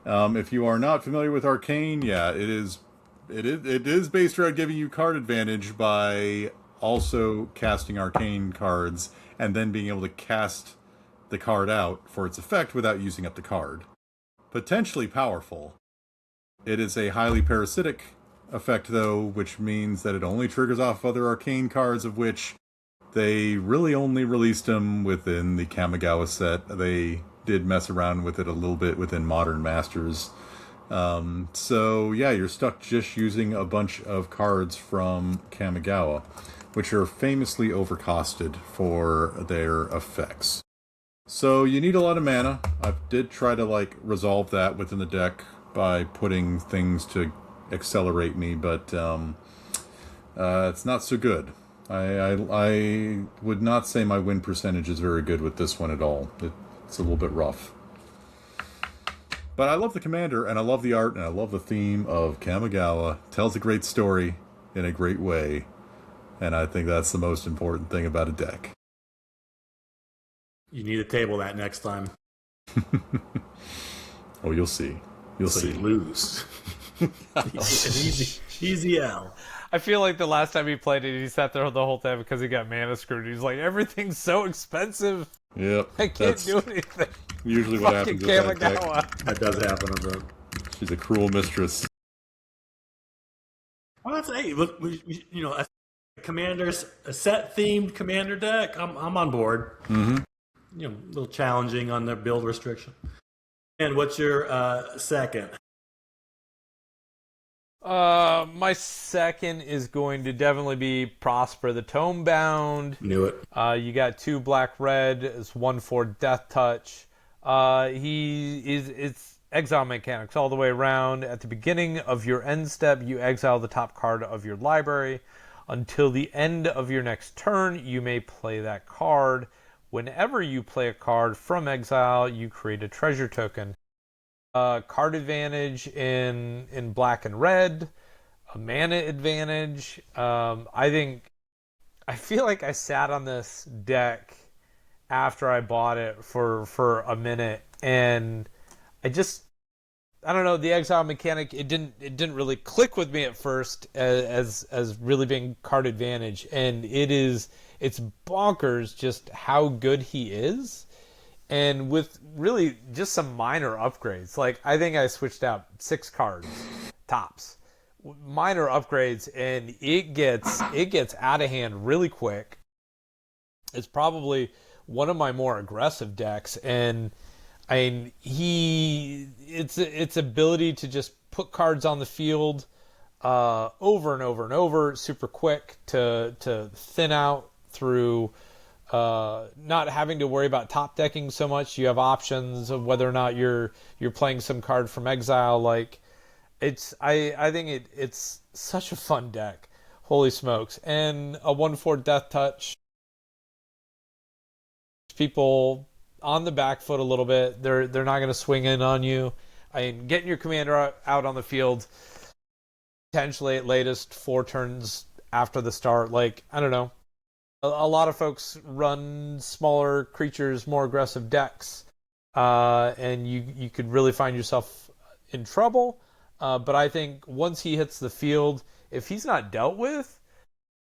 If you are not familiar with Arcane, yeah, it is based around giving you card advantage by also casting Arcane cards and then being able to cast the card out for its effect without using up the card. Potentially powerful. It is a highly parasitic effect, though, which means that it only triggers off other Arcane cards, of which they really only released them within the Kamigawa set. They did mess around with it a little bit within Modern Masters. So yeah, you're stuck just using a bunch of cards from Kamigawa, which are famously overcosted for their effects. So you need a lot of mana. I did try to resolve that within the deck by putting things to accelerate me, but it's not so good. I would not say my win percentage is very good with this one at all. It's a little bit rough. But I love the commander, and I love the art, and I love the theme of Kamigawa. Tells a great story in a great way, and I think that's the most important thing about a deck. You need to table that next time. Oh, you'll see. You'll see. You lose. An easy L. I feel like the last time he played it, he sat there the whole time because he got mana screwed. He's like, everything's so expensive. Yep. I can't do anything. Usually what happens with that deck. That does happen a bit. She's a cruel mistress. Well, that's look, a Commanders, a set-themed commander deck. I'm on board. Mm-hmm. A little challenging on their build restriction. And what's your second? My second is going to definitely be Prosper the Tomebound. Knew it. You got 2 black-red. It's 1/4 Death Touch. It's exile mechanics all the way around. At the beginning of your end step, you exile the top card of your library. Until the end of your next turn, you may play that card. Whenever you play a card from exile, you create a treasure token. Card advantage in black and red, a mana advantage. I feel like I sat on this deck after I bought it for a minute, and I don't know, the exile mechanic, it didn't really click with me at first as really being card advantage, and it's bonkers just how good he is, and with really just some minor upgrades. Like, I think I switched out 6 cards tops, minor upgrades, and it gets out of hand really quick. It's probably one of my more aggressive decks, and I mean, its ability to just put cards on the field over and over and over, super quick to thin out through not having to worry about top decking so much. You have options of whether or not you're playing some card from exile. Like, I think it's such a fun deck. Holy smokes. And a 1/4 Death Touch. People on the back foot a little bit. They're not going to swing in on you. I mean, getting your commander out on the field potentially at latest 4 turns after the start. Like, I don't know. A lot of folks run smaller creatures, more aggressive decks, and you could really find yourself in trouble. But I think once he hits the field, if he's not dealt with,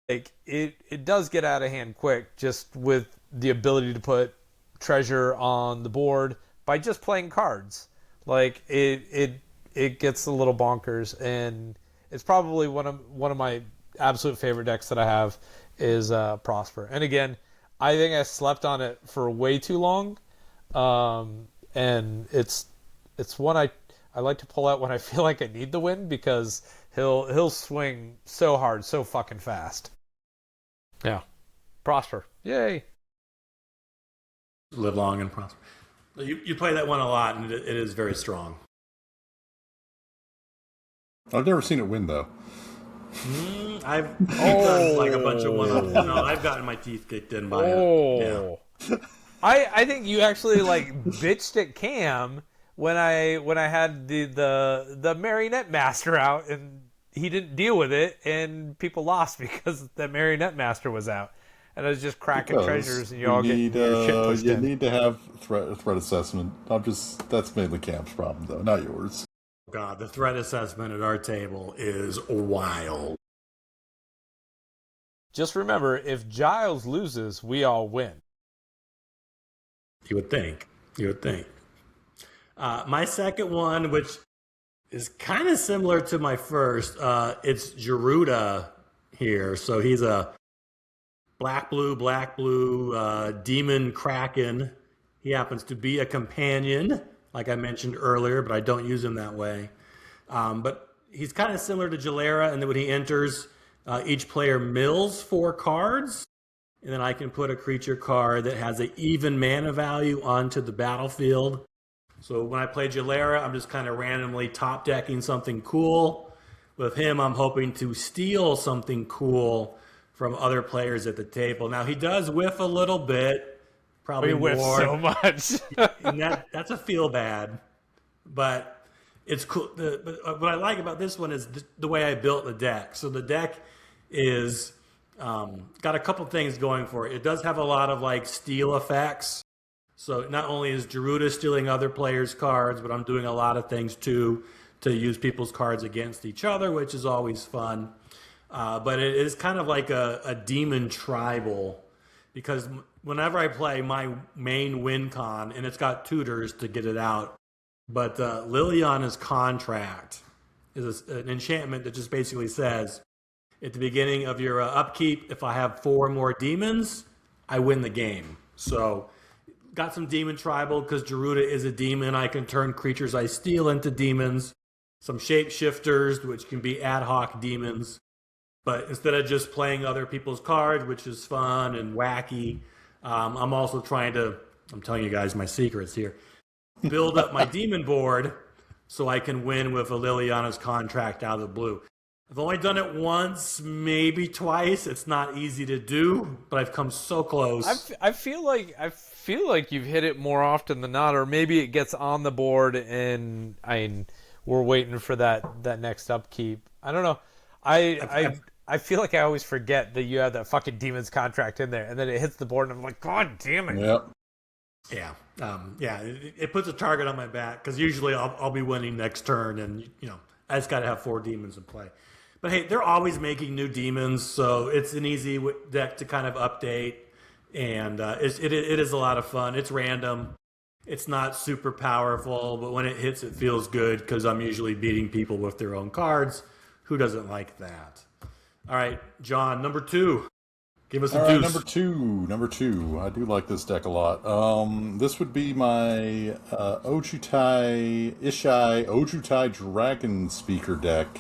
like, it does get out of hand quick, just with the ability to put treasure on the board by just playing cards. Like, it gets a little bonkers, and it's probably one of my absolute favorite decks that I have is Prosper. And again, I think I slept on it for way too long, and it's one I like to pull out when I feel like I need the win, because he'll swing so hard, so fucking fast. Yeah, Prosper, yay! Live long and prosper. You play that one a lot, and it is very strong. I've never seen it win, though. I've done like a bunch of one-ups. No, I've gotten my teeth kicked in by it. Yeah. I think you actually like bitched at Cam when I had the Marionette Master out, and he didn't deal with it, and people lost because the Marionette Master was out. And I was just cracking treasures, and you all get your shit pushed in. You need to have threat assessment. That's mainly Cam's problem, though, not yours. God, the threat assessment at our table is wild. Just remember, if Giles loses, we all win. You would think. My second one, which is kind of similar to my first, it's Geruda here. So he's a black blue demon kraken. He happens to be a companion, like I mentioned earlier, but I don't use him that way. But he's kind of similar to Jalera, and then when he enters, each player mills 4 cards, and then I can put a creature card that has an even mana value onto the battlefield. So when I play Jalera, I'm just kind of randomly top decking something cool. With him, I'm hoping to steal something cool from other players at the table. Now, he does whiff a little bit, probably more. He whiffs so much. And that's a feel bad, but it's cool. But what I like about this one is the way I built the deck. So the deck is got a couple things going for it. It does have a lot of like steal effects. So not only is Geruda stealing other players' cards, but I'm doing a lot of things too to use people's cards against each other, which is always fun. But it is kind of like a demon tribal, because whenever I play my main win con, and it's got tutors to get it out, but Liliana's Contract is an enchantment that just basically says, at the beginning of your upkeep, if I have 4 more demons, I win the game. So got some demon tribal, because Geruda is a demon. I can turn creatures I steal into demons. Some shapeshifters, which can be ad hoc demons. But instead of just playing other people's cards, which is fun and wacky, I'm also trying to, I'm telling you guys my secrets here, build up my demon board so I can win with a Liliana's Contract out of the blue. I've only done it once, maybe twice. It's not easy to do, but I've come so close. I feel like you've hit it more often than not, or maybe it gets on the board and we're waiting for that next upkeep. I don't know. I feel like I always forget that you have that fucking Demon's Contract in there, and then it hits the board, and I'm like, God damn it. Yep. Yeah. It puts a target on my back because usually I'll be winning next turn, and I just got to have 4 demons in play. But hey, they're always making new demons, so it's an easy deck to kind of update, and it is a lot of fun. It's random. It's not super powerful, but when it hits, it feels good because I'm usually beating people with their own cards. Who doesn't like that? All right, John, number 2. Give us a deuce. Number two. I do like this deck a lot. This would be my Ojutai Dragon Speaker deck.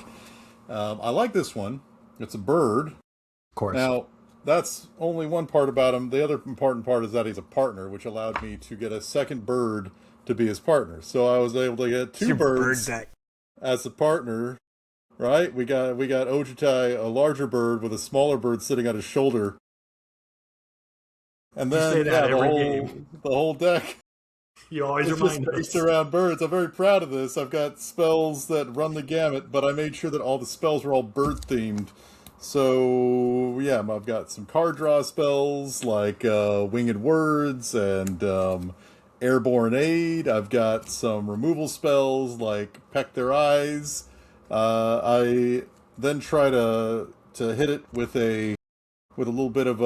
I like this one. It's a bird. Of course. Now, that's only one part about him. The other important part is that he's a partner, which allowed me to get a second bird to be his partner. So I was able to get 2 birds as a partner. Right? We got Ojutai, a larger bird with a smaller bird sitting on his shoulder. And then the whole deck. You always it's remind just us. based around birds. I'm very proud of this. I've got spells that run the gamut, but I made sure that all the spells were all bird themed. So yeah, I've got some card draw spells like Winged Words and Airborne Aid. I've got some removal spells like Peck Their Eyes. I then try to hit it with a little bit of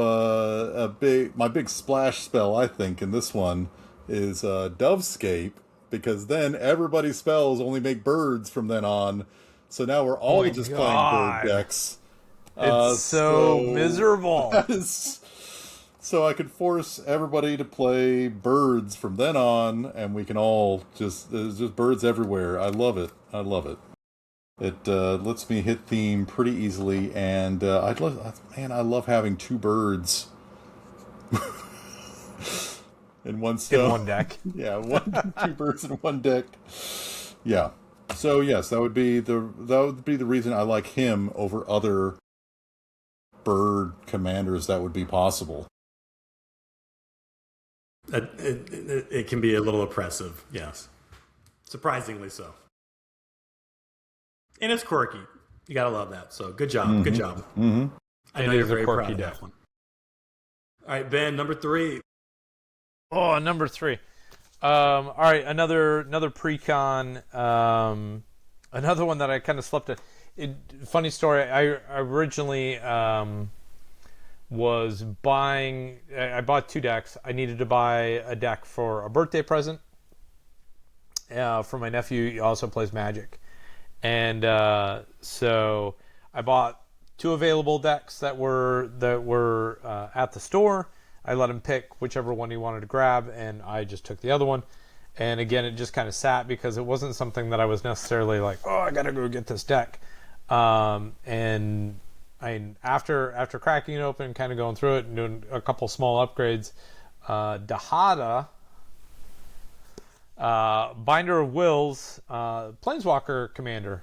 my big splash spell. I think in this one is Dovescape, because then everybody's spells only make birds from then on. So now we're all playing bird decks. It's so miserable. So I could force everybody to play birds from then on, and we can all there's just birds everywhere. I love it. It lets me hit theme pretty easily, and I love having 2 birds in one stone. In one deck. Yeah, 2 birds in one deck. Yeah. So yes, that would be the reason I like him over other bird commanders that would be possible. It can be a little oppressive, yes. Surprisingly so. And it's quirky. You gotta love that. So good job. Mm-hmm. Good job. Mm-hmm. I know you're very proud of that one. All right, Ben, number 3. Oh, number 3. All right, another precon. Another one that I kind of slept at. Funny story. I originally was buying. I bought 2 decks. I needed to buy a deck for a birthday present. For my nephew, he also plays Magic. And so I bought 2 available decks that were at the store. I let him pick whichever one he wanted to grab, and I just took the other one. And again, it just kind of sat because it wasn't something that I was necessarily like, oh, I gotta go get this deck. And after cracking it open, kind of going through it and doing a couple small upgrades, Dahada. Binder of Wills, Planeswalker Commander,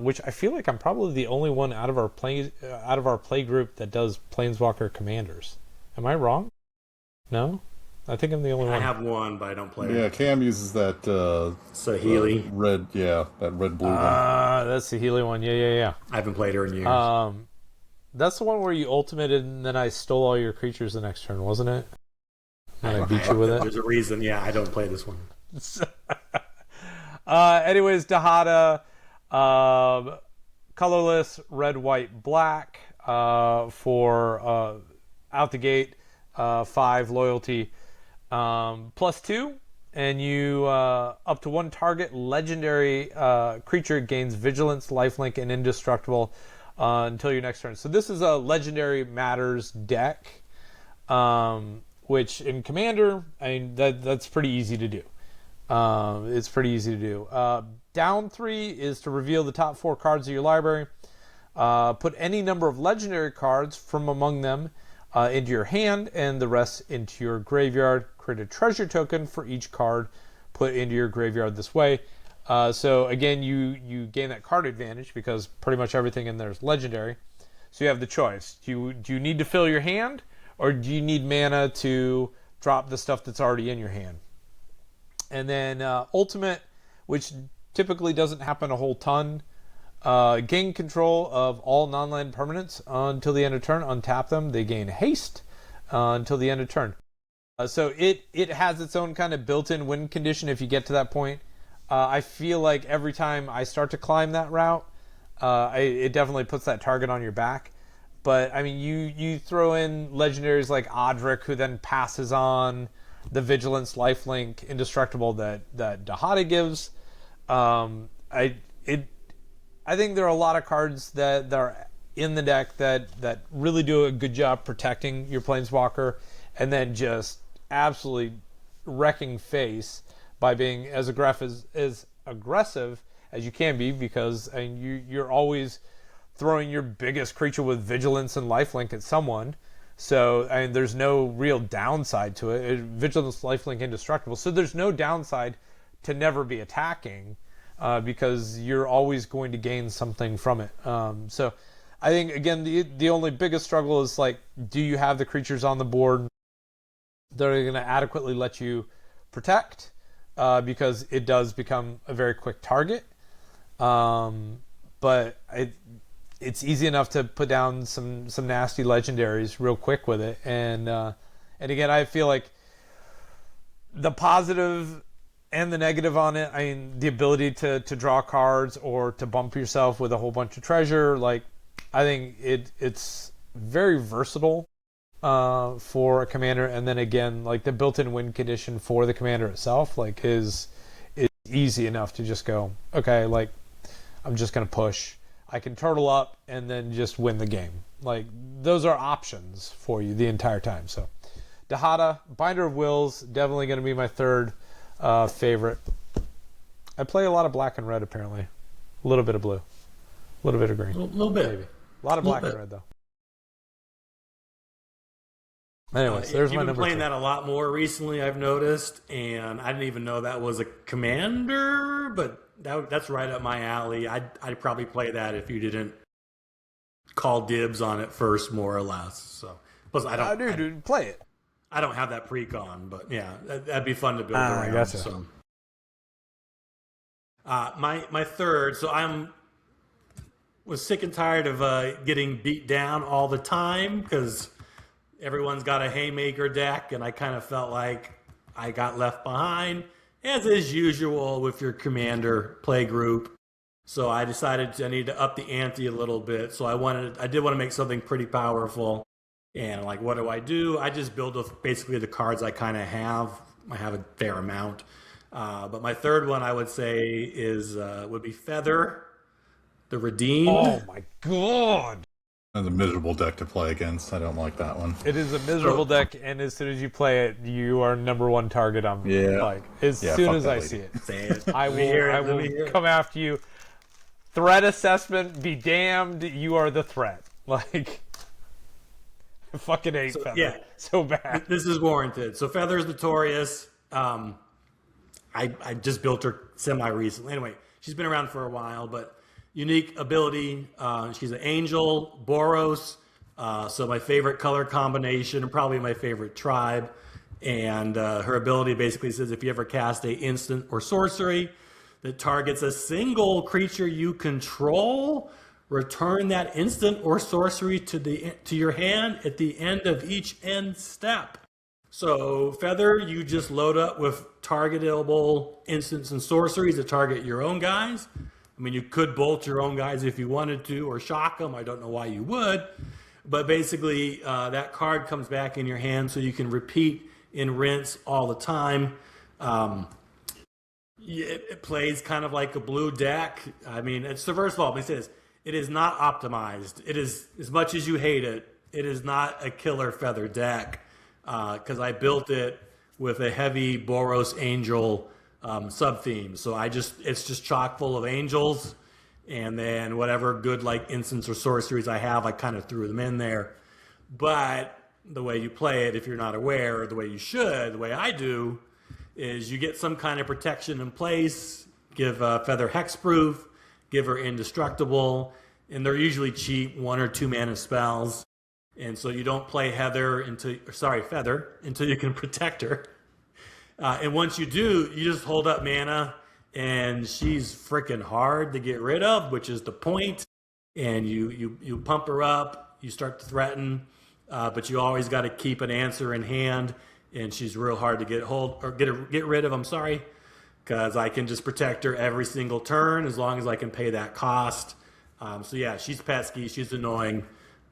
which I feel like I'm probably the only one out of our play group that does Planeswalker Commanders. Am I wrong? No, I think I'm the only one. I have one, but I don't play it. Yeah, Cam uses that. Saheeli. Red, that red-blue one. That's the Healy one. Yeah. I haven't played her in years. That's the one where you ultimated and then I stole all your creatures the next turn, wasn't it? And I beat you with it. There's a reason. Yeah, I don't play this one. Anyways, Dahada, colorless, red, white, black, for out the gate, 5 loyalty, +2, and you up to 1 target legendary creature gains vigilance, lifelink, and indestructible until your next turn. So this is a legendary matters deck, which in Commander, that's pretty easy to do. It's pretty easy to do. Down 3 is to reveal the top 4 cards of your library. Put any number of legendary cards from among them into your hand and the rest into your graveyard. Create a treasure token for each card put into your graveyard this way. So again, you gain that card advantage because pretty much everything in there is legendary. So you have the choice. Do you need to fill your hand, or do you need mana to drop the stuff that's already in your hand? And then ultimate, which typically doesn't happen a whole ton. Gain control of all non-land permanents until the end of turn. Untap them. They gain haste until the end of turn. So it has its own kind of built-in win condition if you get to that point. I feel like every time I start to climb that route, it definitely puts that target on your back. But I mean, you throw in legendaries like Odric, who then passes on the Vigilance, Lifelink, Indestructible that Dahada gives. I think there are a lot of cards that are in the deck that really do a good job protecting your Planeswalker, and then just absolutely wrecking face by being as aggressive as you can be, because I mean, you're always throwing your biggest creature with Vigilance and Lifelink at someone. So I mean, there's no real downside to it. Vigilance, Lifelink, Indestructible. So there's no downside to never be attacking, because you're always going to gain something from it. So I think, again, the only biggest struggle is, like, do you have the creatures on the board that are going to adequately let you protect? Because it does become a very quick target. But it's easy enough to put down some nasty legendaries real quick with it. And again, I feel like the positive and the negative on it, I mean, the ability to draw cards or to bump yourself with a whole bunch of treasure, like, I think it's very versatile for a commander. And then again, like, the built-in win condition for the commander itself, like, is easy enough to just go, okay, like, I'm just going to push. I can turtle up and then just win the game. Like, those are options for you the entire time. So Dahada, Binder of Wills, definitely going to be my third favorite. I play a lot of black and red, apparently. A little bit of blue. A little bit of green. A little bit. Maybe. A lot of black and red, though. Anyways, there's my number 2. You've been playing that a lot more recently, I've noticed, and I didn't even know that was a commander, but that's right up my alley. I'd probably play that if you didn't call dibs on it first, more or less. So, plus dude, play it. I don't have that pre-con, but yeah, that'd be fun to build around. I gotcha. So, my third. So was sick and tired of getting beat down all the time because everyone's got a Haymaker deck, and I kind of felt like I got left behind, as is usual with your commander play group. So I decided I need to up the ante a little bit. So I did want to make something pretty powerful. And like, what do? I just build with basically the cards I kind of have. I have a fair amount. But my third one, I would say, would be Feather, the Redeemed. Oh my god! That's a miserable deck to play against. I don't like that one. It is a miserable deck, and as soon as you play it, you are number one target on me. Yeah. Like, as soon as I see it. Say it. I will come after you. Threat assessment, be damned, you are the threat. Like, I fucking hate Feather. Yeah. So bad. This is warranted. So Feather's notorious. I just built her semi-recently. Anyway, she's been around for a while, but unique ability. She's an angel, Boros. So my favorite color combination and probably my favorite tribe. And her ability basically says if you ever cast a instant or sorcery that targets a single creature you control, return that instant or sorcery to your hand at the end of each end step. So Feather, you just load up with targetable instants and sorceries to target your own guys. I mean, you could bolt your own guys if you wanted to, or shock them. I don't know why you would. But basically, that card comes back in your hand so you can repeat and rinse all the time. It plays kind of like a blue deck. I mean, first of all, let me say this. It is not optimized. It is, as much as you hate it, it is not a killer Feather deck. Because I built it with a heavy Boros Angel sub-theme. So it's just chock full of angels, and then whatever good like instants or sorceries I have, I kind of threw them in there. But the way you play it, if you're not aware, or the way you should, the way I do, is you get some kind of protection in place give Feather hexproof, give her indestructible, and they're usually cheap 1 or 2 mana spells. And so you don't play Feather until you can protect her. And once you do, you just hold up mana, and she's freaking hard to get rid of, which is the point. And you pump her up, you start to threaten, but you always got to keep an answer in hand. And she's real hard to get rid of. I'm sorry, because I can just protect her every single turn as long as I can pay that cost. So yeah, she's pesky, she's annoying,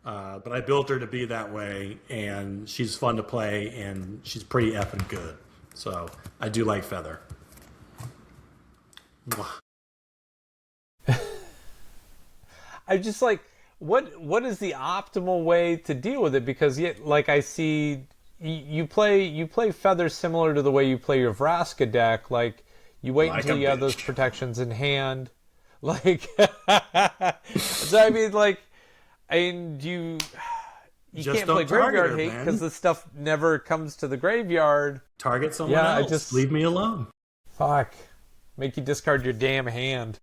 but I built her to be that way, and she's fun to play, and she's pretty effing good. So I do like Feather. I just like what is the optimal way to deal with it? Because like I see you play Feather similar to the way you play your Vraska deck. Like you wait until you have those protections in hand. Like so I mean you can't play Graveyard Hate because the stuff never comes to the graveyard. Target someone else. Just leave me alone. Fuck. Make you discard your damn hand.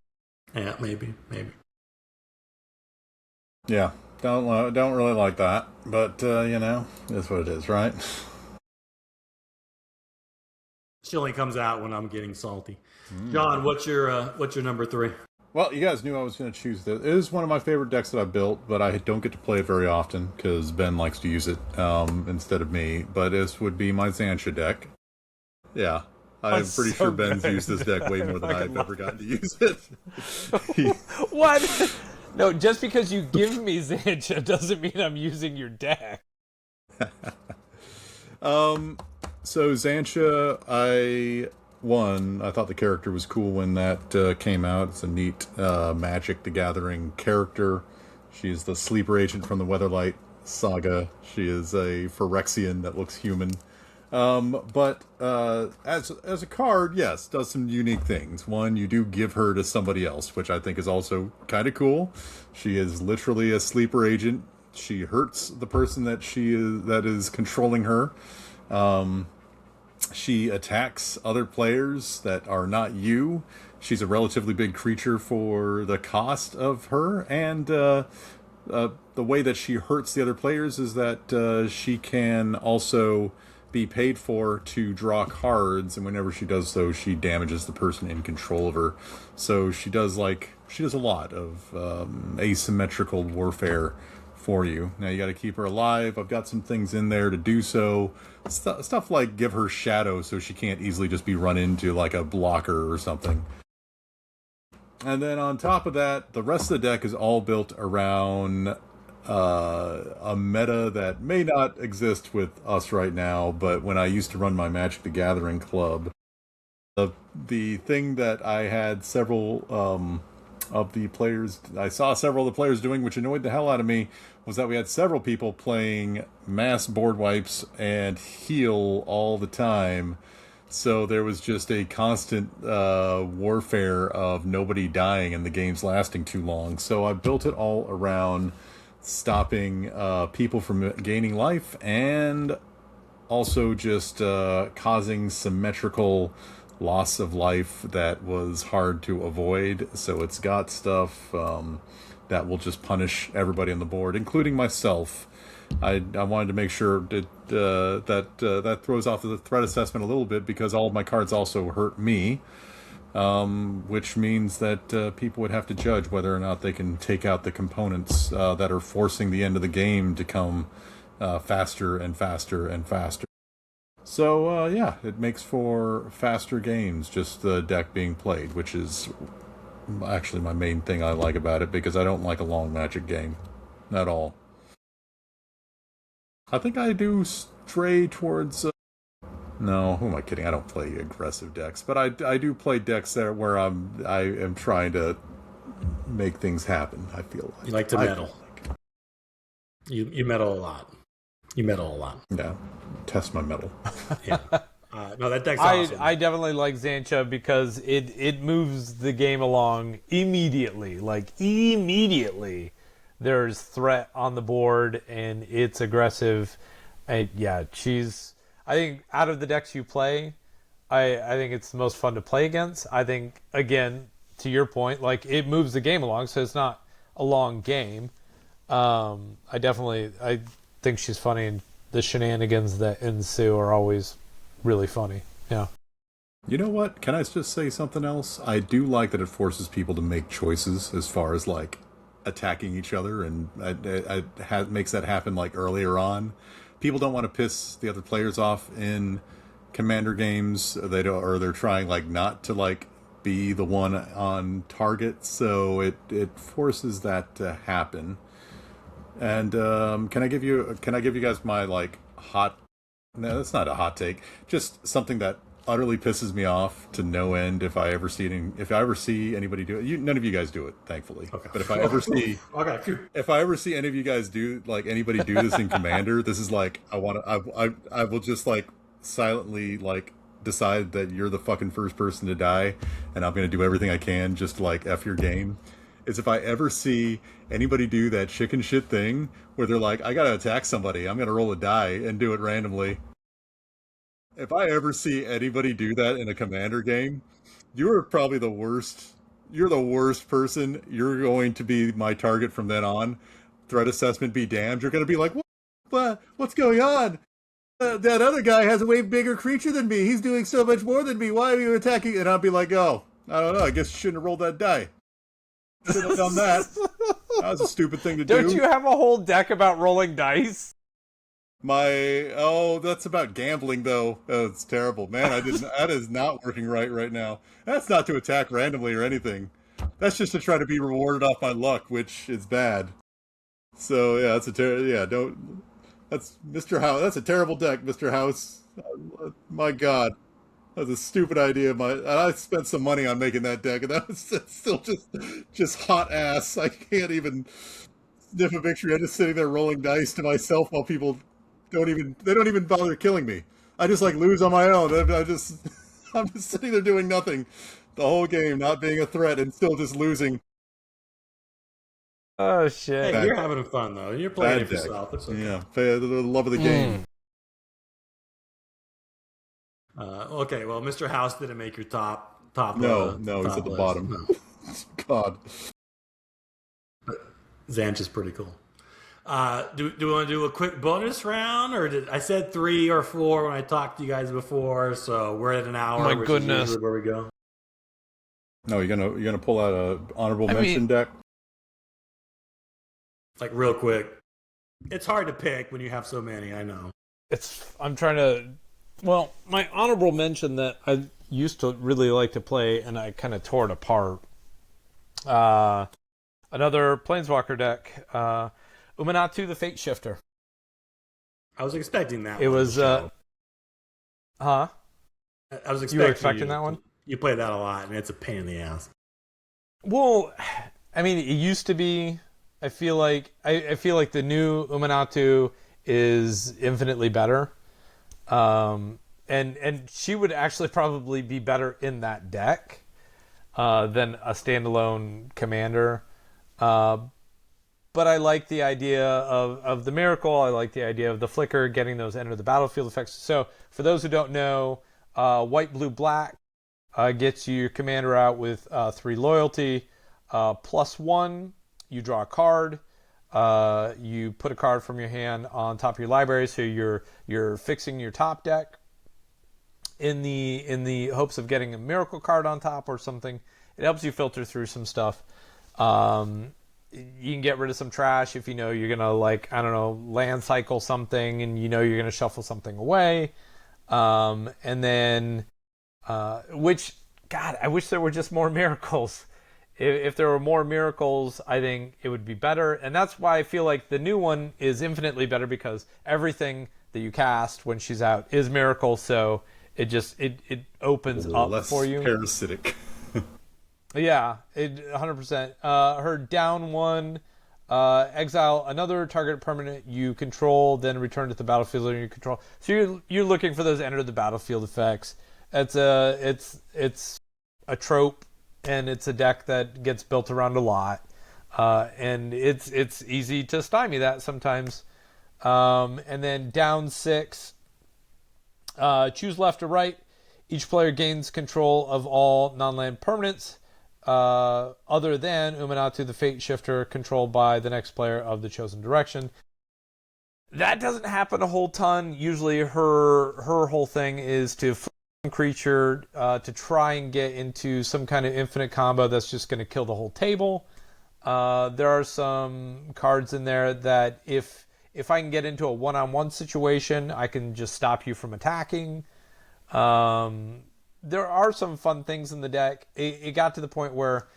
Yeah, maybe. Yeah, don't really like that, but it's what it is, right? She only comes out when I'm getting salty. John, what's your number 3? Well, you guys knew I was going to choose this. It is one of my favorite decks that I built, but I don't get to play it very often because Ben likes to use it instead of me. But this would be my Xantia deck. Yeah, I'm pretty sure Ben's used this deck way more than I've ever gotten to use it. What? No, just because you give me Xantia doesn't mean I'm using your deck. So Xantia, I thought the character was cool when that came out. It's a neat Magic the Gathering character. She is the sleeper agent from the Weatherlight saga. She is a Phyrexian that looks human. But as a card, yes, does some unique things. One, you do give her to somebody else, which I think is also kind of cool. She is literally a sleeper agent. She hurts the person that is controlling her. She attacks other players that are not you. She's a relatively big creature for the cost of her, and the way that she hurts the other players is that she can also be paid for to draw cards, and whenever she does so, she damages the person in control of her. So she does a lot of asymmetrical warfare for you. Now you got to keep her alive. I've got some things in there to do so. Stuff like give her shadow so she can't easily just be run into like a blocker or something. And then on top of that, the rest of the deck is all built around a meta that may not exist with us right now, but when I used to run my Magic the Gathering club, the thing that I had several of the players, I saw several of the players doing, which annoyed the hell out of me, was that we had several people playing mass board wipes and heal all the time. So there was just a constant warfare of nobody dying and the games lasting too long. So I built it all around stopping people from gaining life and also just causing symmetrical loss of life that was hard to avoid. So it's got stuff that will just punish everybody on the board, including myself. I wanted to make sure that throws off the threat assessment a little bit, because all of my cards also hurt me, which means that people would have to judge whether or not they can take out the components that are forcing the end of the game to come faster and faster and faster. So yeah, it makes for faster games, just the deck being played, which is actually my main thing I like about it, because I don't like a long Magic game at all. I think I do stray towards... no, who am I kidding? I don't play aggressive decks, but I do play decks there where I am trying to make things happen, I feel like. You like to meddle. You meddle a lot. You meddle a lot. Yeah, test my metal. Yeah. No, that deck's awesome. I definitely like Xantia because it moves the game along immediately. Like, immediately. There's threat on the board, and it's aggressive. And yeah, I think out of the decks you play, I think it's the most fun to play against. I think, again, to your point, like, it moves the game along, so it's not a long game. I think she's funny, and the shenanigans that ensue are always really funny. Yeah. You know what? Can I just say something else? I do like that it forces people to make choices as far as like attacking each other, and it makes that happen like earlier on. People don't want to piss the other players off in commander games. They don't, or they're trying like not to like be the one on target. So it forces that to happen. And can I give you guys my like hot? No, that's not a hot take. Just something that utterly pisses me off to no end. If I ever see anybody do it, none of you guys do it, thankfully. Okay. But if I ever see, okay, if I ever see any of you guys do like anybody do this in Commander, this is like I will just like silently like decide that you're the fucking first person to die, and I'm gonna do everything I can just to like F your game. Is if I ever see anybody do that chicken shit thing where they're like, I gotta attack somebody, I'm gonna roll a die and do it randomly. If I ever see anybody do that in a Commander game, you're probably the worst. You're the worst person. You're going to be my target from then on. Threat assessment be damned. You're going to be like, what's going on? That other guy has a way bigger creature than me. He's doing so much more than me. Why are you attacking? And I'll be like, oh, I don't know. I guess you shouldn't have rolled that die. Should have done that. That was a stupid thing to do. Don't you have a whole deck about rolling dice? That's about gambling though. Oh, it's terrible, man. That is not working right now. That's not to attack randomly or anything. That's just to try to be rewarded off my luck, which is bad. So yeah, that's Mr. House. That's a terrible deck, Mr. House. My God, that's a stupid idea. I spent some money on making that deck, and that's still just hot ass. I can't even sniff a victory. I'm just sitting there rolling dice to myself while people don't even bother killing me. I just like lose on my own. I'm just sitting there doing nothing the whole game, not being a threat, and still just losing. Oh shit! Hey, you're having fun though. You're playing it yourself. It's okay. Yeah, the love of the game. Okay, well, Mr. House didn't make your top. No, he's at the bottom. No. God, Zanch is pretty cool. Do we want to do a quick bonus round, or I said 3 or 4 when I talked to you guys before? So we're at an hour. My goodness, is where we go. No, you're gonna pull out a honorable mention deck. Like real quick. It's hard to pick when you have so many. I know. I'm trying to. Well, my honorable mention that I used to really like to play, and I kind of tore it apart. Another Planeswalker deck. Umanatu the Fate Shifter. I was expecting that. It was, huh? I was expecting. You were expecting that one? You play that a lot, and it's a pain in the ass. Well, I mean, it used to be. I feel like the new Umanatu is infinitely better, and she would actually probably be better in that deck than a standalone commander. But I like the idea of the miracle. I like the idea of the flicker, getting those enter the battlefield effects. So for those who don't know, white, blue, black gets you your commander out with 3 loyalty, +1. You draw a card. You put a card from your hand on top of your library, so you're fixing your top deck in the hopes of getting a miracle card on top or something. It helps you filter through some stuff. You can get rid of some trash if you know you're gonna land cycle something, and you know you're gonna shuffle something away. And then, which, God, I wish there were just more miracles. If there were more miracles, I think it would be better. And that's why I feel like the new one is infinitely better, because everything that you cast when she's out is miracle. So it opens up for you. Parasitic. Yeah, 100%. Her down 1, exile another target permanent you control, then return to the battlefield under your control. So you're looking for those enter the battlefield effects. It's a trope, and it's a deck that gets built around a lot, and it's easy to stymie that sometimes. And then down 6, choose left or right. Each player gains control of all non-land permanents other than Uminatu, the Fate Shifter, controlled by the next player of the chosen direction. That doesn't happen a whole ton. Usually her whole thing is to flip one creature to try and get into some kind of infinite combo that's just going to kill the whole table. There are some cards in there that if I can get into a one-on-one situation, I can just stop you from attacking. There are some fun things in the deck. It got to the point where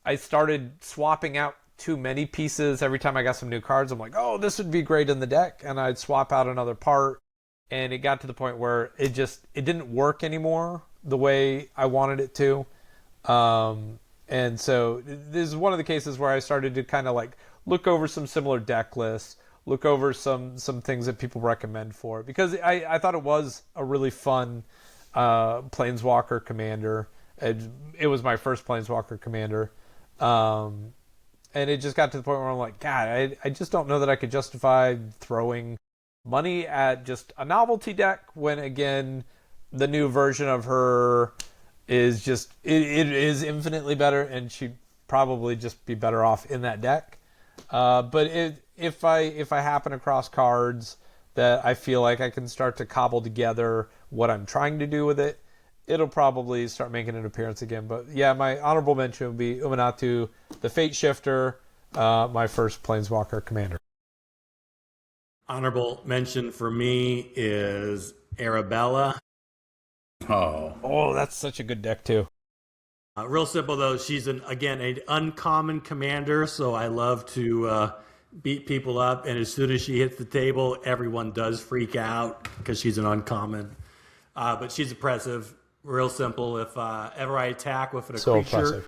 I started swapping out too many pieces every time I got some new cards. I'm like, oh, this would be great in the deck, and I'd swap out another part, and it got to the point where it didn't work anymore the way I wanted it to. And so this is one of the cases where I started to kind of like look over some similar deck lists, look over some things that people recommend for it, because I thought it was a really fun Planeswalker commander. It was my first Planeswalker commander. And it just got to the point where I'm like, God, I just don't know that I could justify throwing money at just a novelty deck when, again, the new version of her is just, it is infinitely better, and she'd probably just be better off in that deck. But if I happen across cards that I feel like I can start to cobble together what I'm trying to do with it, it'll probably start making an appearance again. But yeah, my honorable mention would be Uminatu, the Fate Shifter, my first Planeswalker commander. Honorable mention for me is Arabella. Oh, that's such a good deck too. Real simple though. She's an uncommon commander, so I love to beat people up. And as soon as she hits the table, everyone does freak out because she's an uncommon. But she's oppressive. Real simple. If ever I attack with a creature, Oppressive.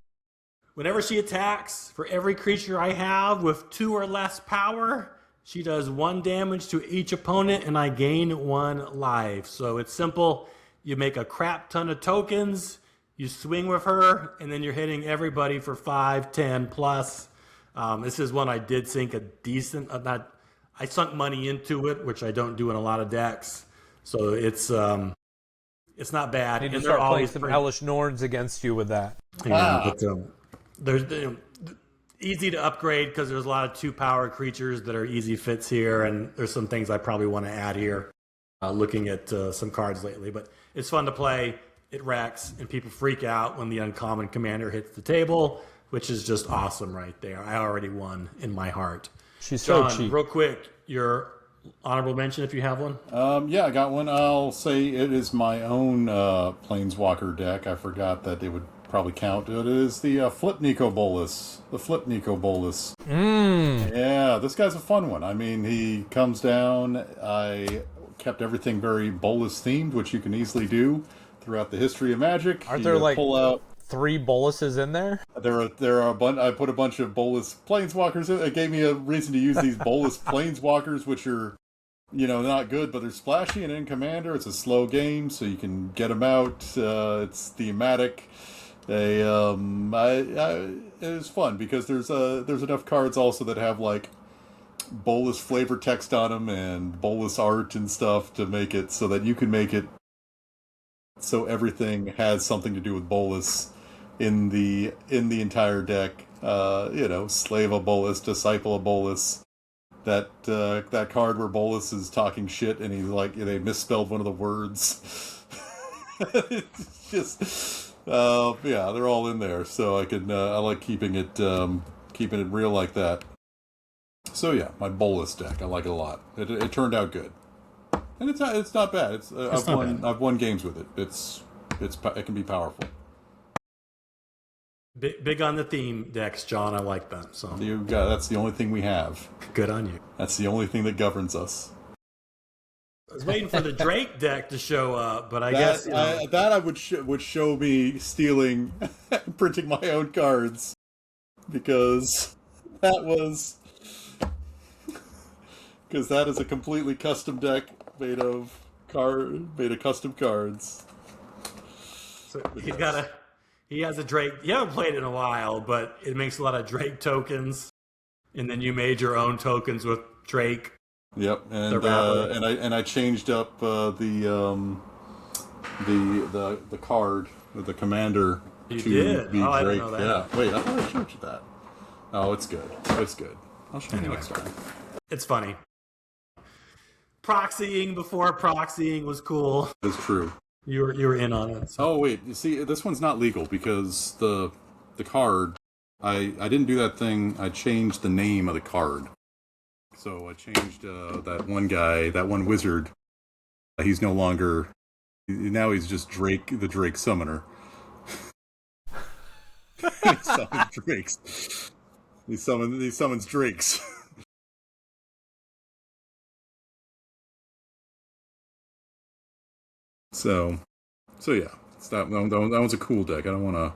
Whenever she attacks, for every creature I have with 2 or less power, she does 1 damage to each opponent, and I gain 1 life. So it's simple. You make a crap ton of tokens, you swing with her, and then you're hitting everybody for 5, 10 plus. This is one I did sink a decent, I sunk money into it, which I don't do in a lot of decks. So it's not bad. You need to And start they're playing always some Hellish Norns against you with that. yeah, but there's easy to upgrade because there's a lot of 2-power creatures that are easy fits here, and there's some things I probably want to add here. Looking at some cards lately, but it's fun to play. It wrecks, and people freak out when the uncommon commander hits the table, which is just awesome right there. I already won in my heart. She's John, so cheap. real quick, your honorable mention if you have one. yeah, I got one. I'll say it is my own Planeswalker deck. I forgot that it would probably count. It is the Flip Nico Bolas. The Flip Nico Bolas. Yeah, this guy's a fun one. I mean, he comes down. I kept everything very Bolas themed, which you can easily do throughout the history of Magic. Aren't there like pull out 3 boluses in there? There are a bunch. I put a bunch of Bolas Planeswalkers in. It gave me a reason to use these Bolas Planeswalkers, which are, not good, but they're splashy. And in Commander, it's a slow game, so you can get them out. It's thematic. It was fun because there's enough cards also that have like Bolas flavor text on them and Bolas art and stuff to make it so that you can make it so everything has something to do with Bolas in the entire deck. Slave of Bolas, Disciple of Bolas. That card where Bolas is talking shit and he's like, they misspelled one of the words. It's just they're all in there, so I like keeping it real like that. So yeah, my Bolas deck, I like it a lot. It turned out good, and it's not bad. I've won games with it. It can be powerful. Big on the theme decks, John. I like that. So That's the only thing we have. good on you. That's the only thing that governs us. I was waiting for the Drake deck to show up, but I guess would show me stealing, printing my own cards, because that is a completely custom deck made of custom cards. so he has a Drake. You haven't played it in a while, but it makes a lot of Drake tokens, and then you made your own tokens with Drake. Yep, and I changed up the the card with the commander You to did? be Oh, I didn't Drake. know that. Yeah. Wait, I thought I showed you that. Oh, it's good. It's good. I'll show you next time. It's funny. Proxying before proxying was cool. It's true. You were in on it. So. Oh wait, you see, this one's not legal because the card. I didn't do that thing. I changed the name of the card. So I changed that one guy, that one wizard. He's no longer. Now he's just Drake, the Drake Summoner. He summons drakes. He summons drakes. So yeah, that one's a cool deck. I don't want to.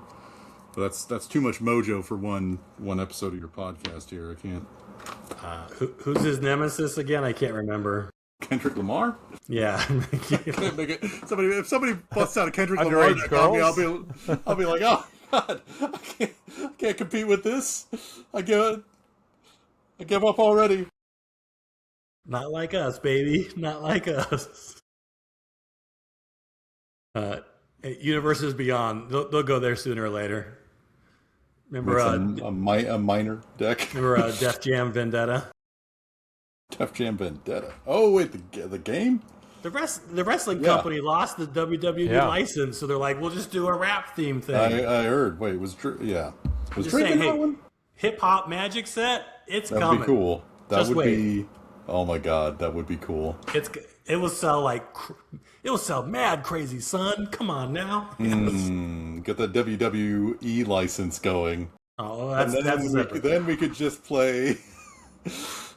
That's too much mojo for one episode of your podcast here. I can't. Who's his nemesis again? I can't remember. Kendrick Lamar? Yeah. If somebody busts out a Kendrick Lamar, Underage girls? I'll be like, oh God, I can't compete with this. I give up already. Not like us, baby. Not like us. Universes Beyond. They'll go there sooner or later. Remember a minor deck. Remember Def Jam Vendetta? Def Jam Vendetta. Oh wait, the game? The wrestling company lost the WWE license, so they're like, we'll just do a rap theme thing. I heard. Wait, was Drake in that one? Hip hop magic set. It's That'd coming. Be cool. That Just would wait. be. Oh my God, that would be cool. It will sell mad crazy, son. Come on now. Get the WWE license going. Oh, then we could just play.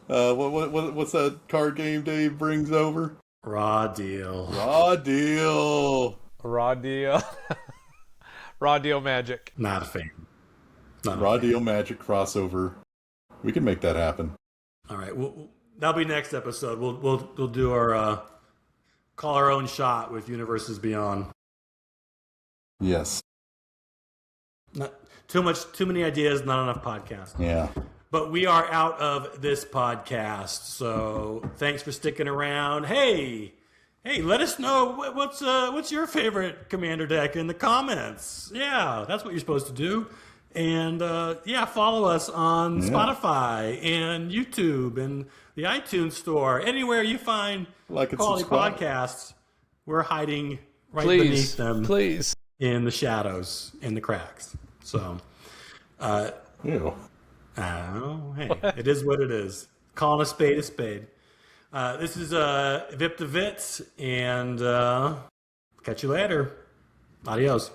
What's that card game Dave brings over? Raw deal. Raw deal. Raw deal. Raw deal magic. Not a fan. Raw deal magic crossover. We can make that happen. All right. That'll be next episode. We'll do our call our own shot with Universes Beyond. Yes. Not too many ideas, not enough podcasts. Yeah. But we are out of this podcast, so thanks for sticking around. Hey, let us know what's your favorite Commander deck in the comments. Yeah, that's what you're supposed to do. And follow us on Spotify and YouTube and the iTunes store. Anywhere you find quality podcasts, we're hiding beneath them. Please. In the shadows, in the cracks. So, Ew. oh, hey, it is what it is. Calling a spade a spade. This is VIPTAVIT, and catch you later. Adios.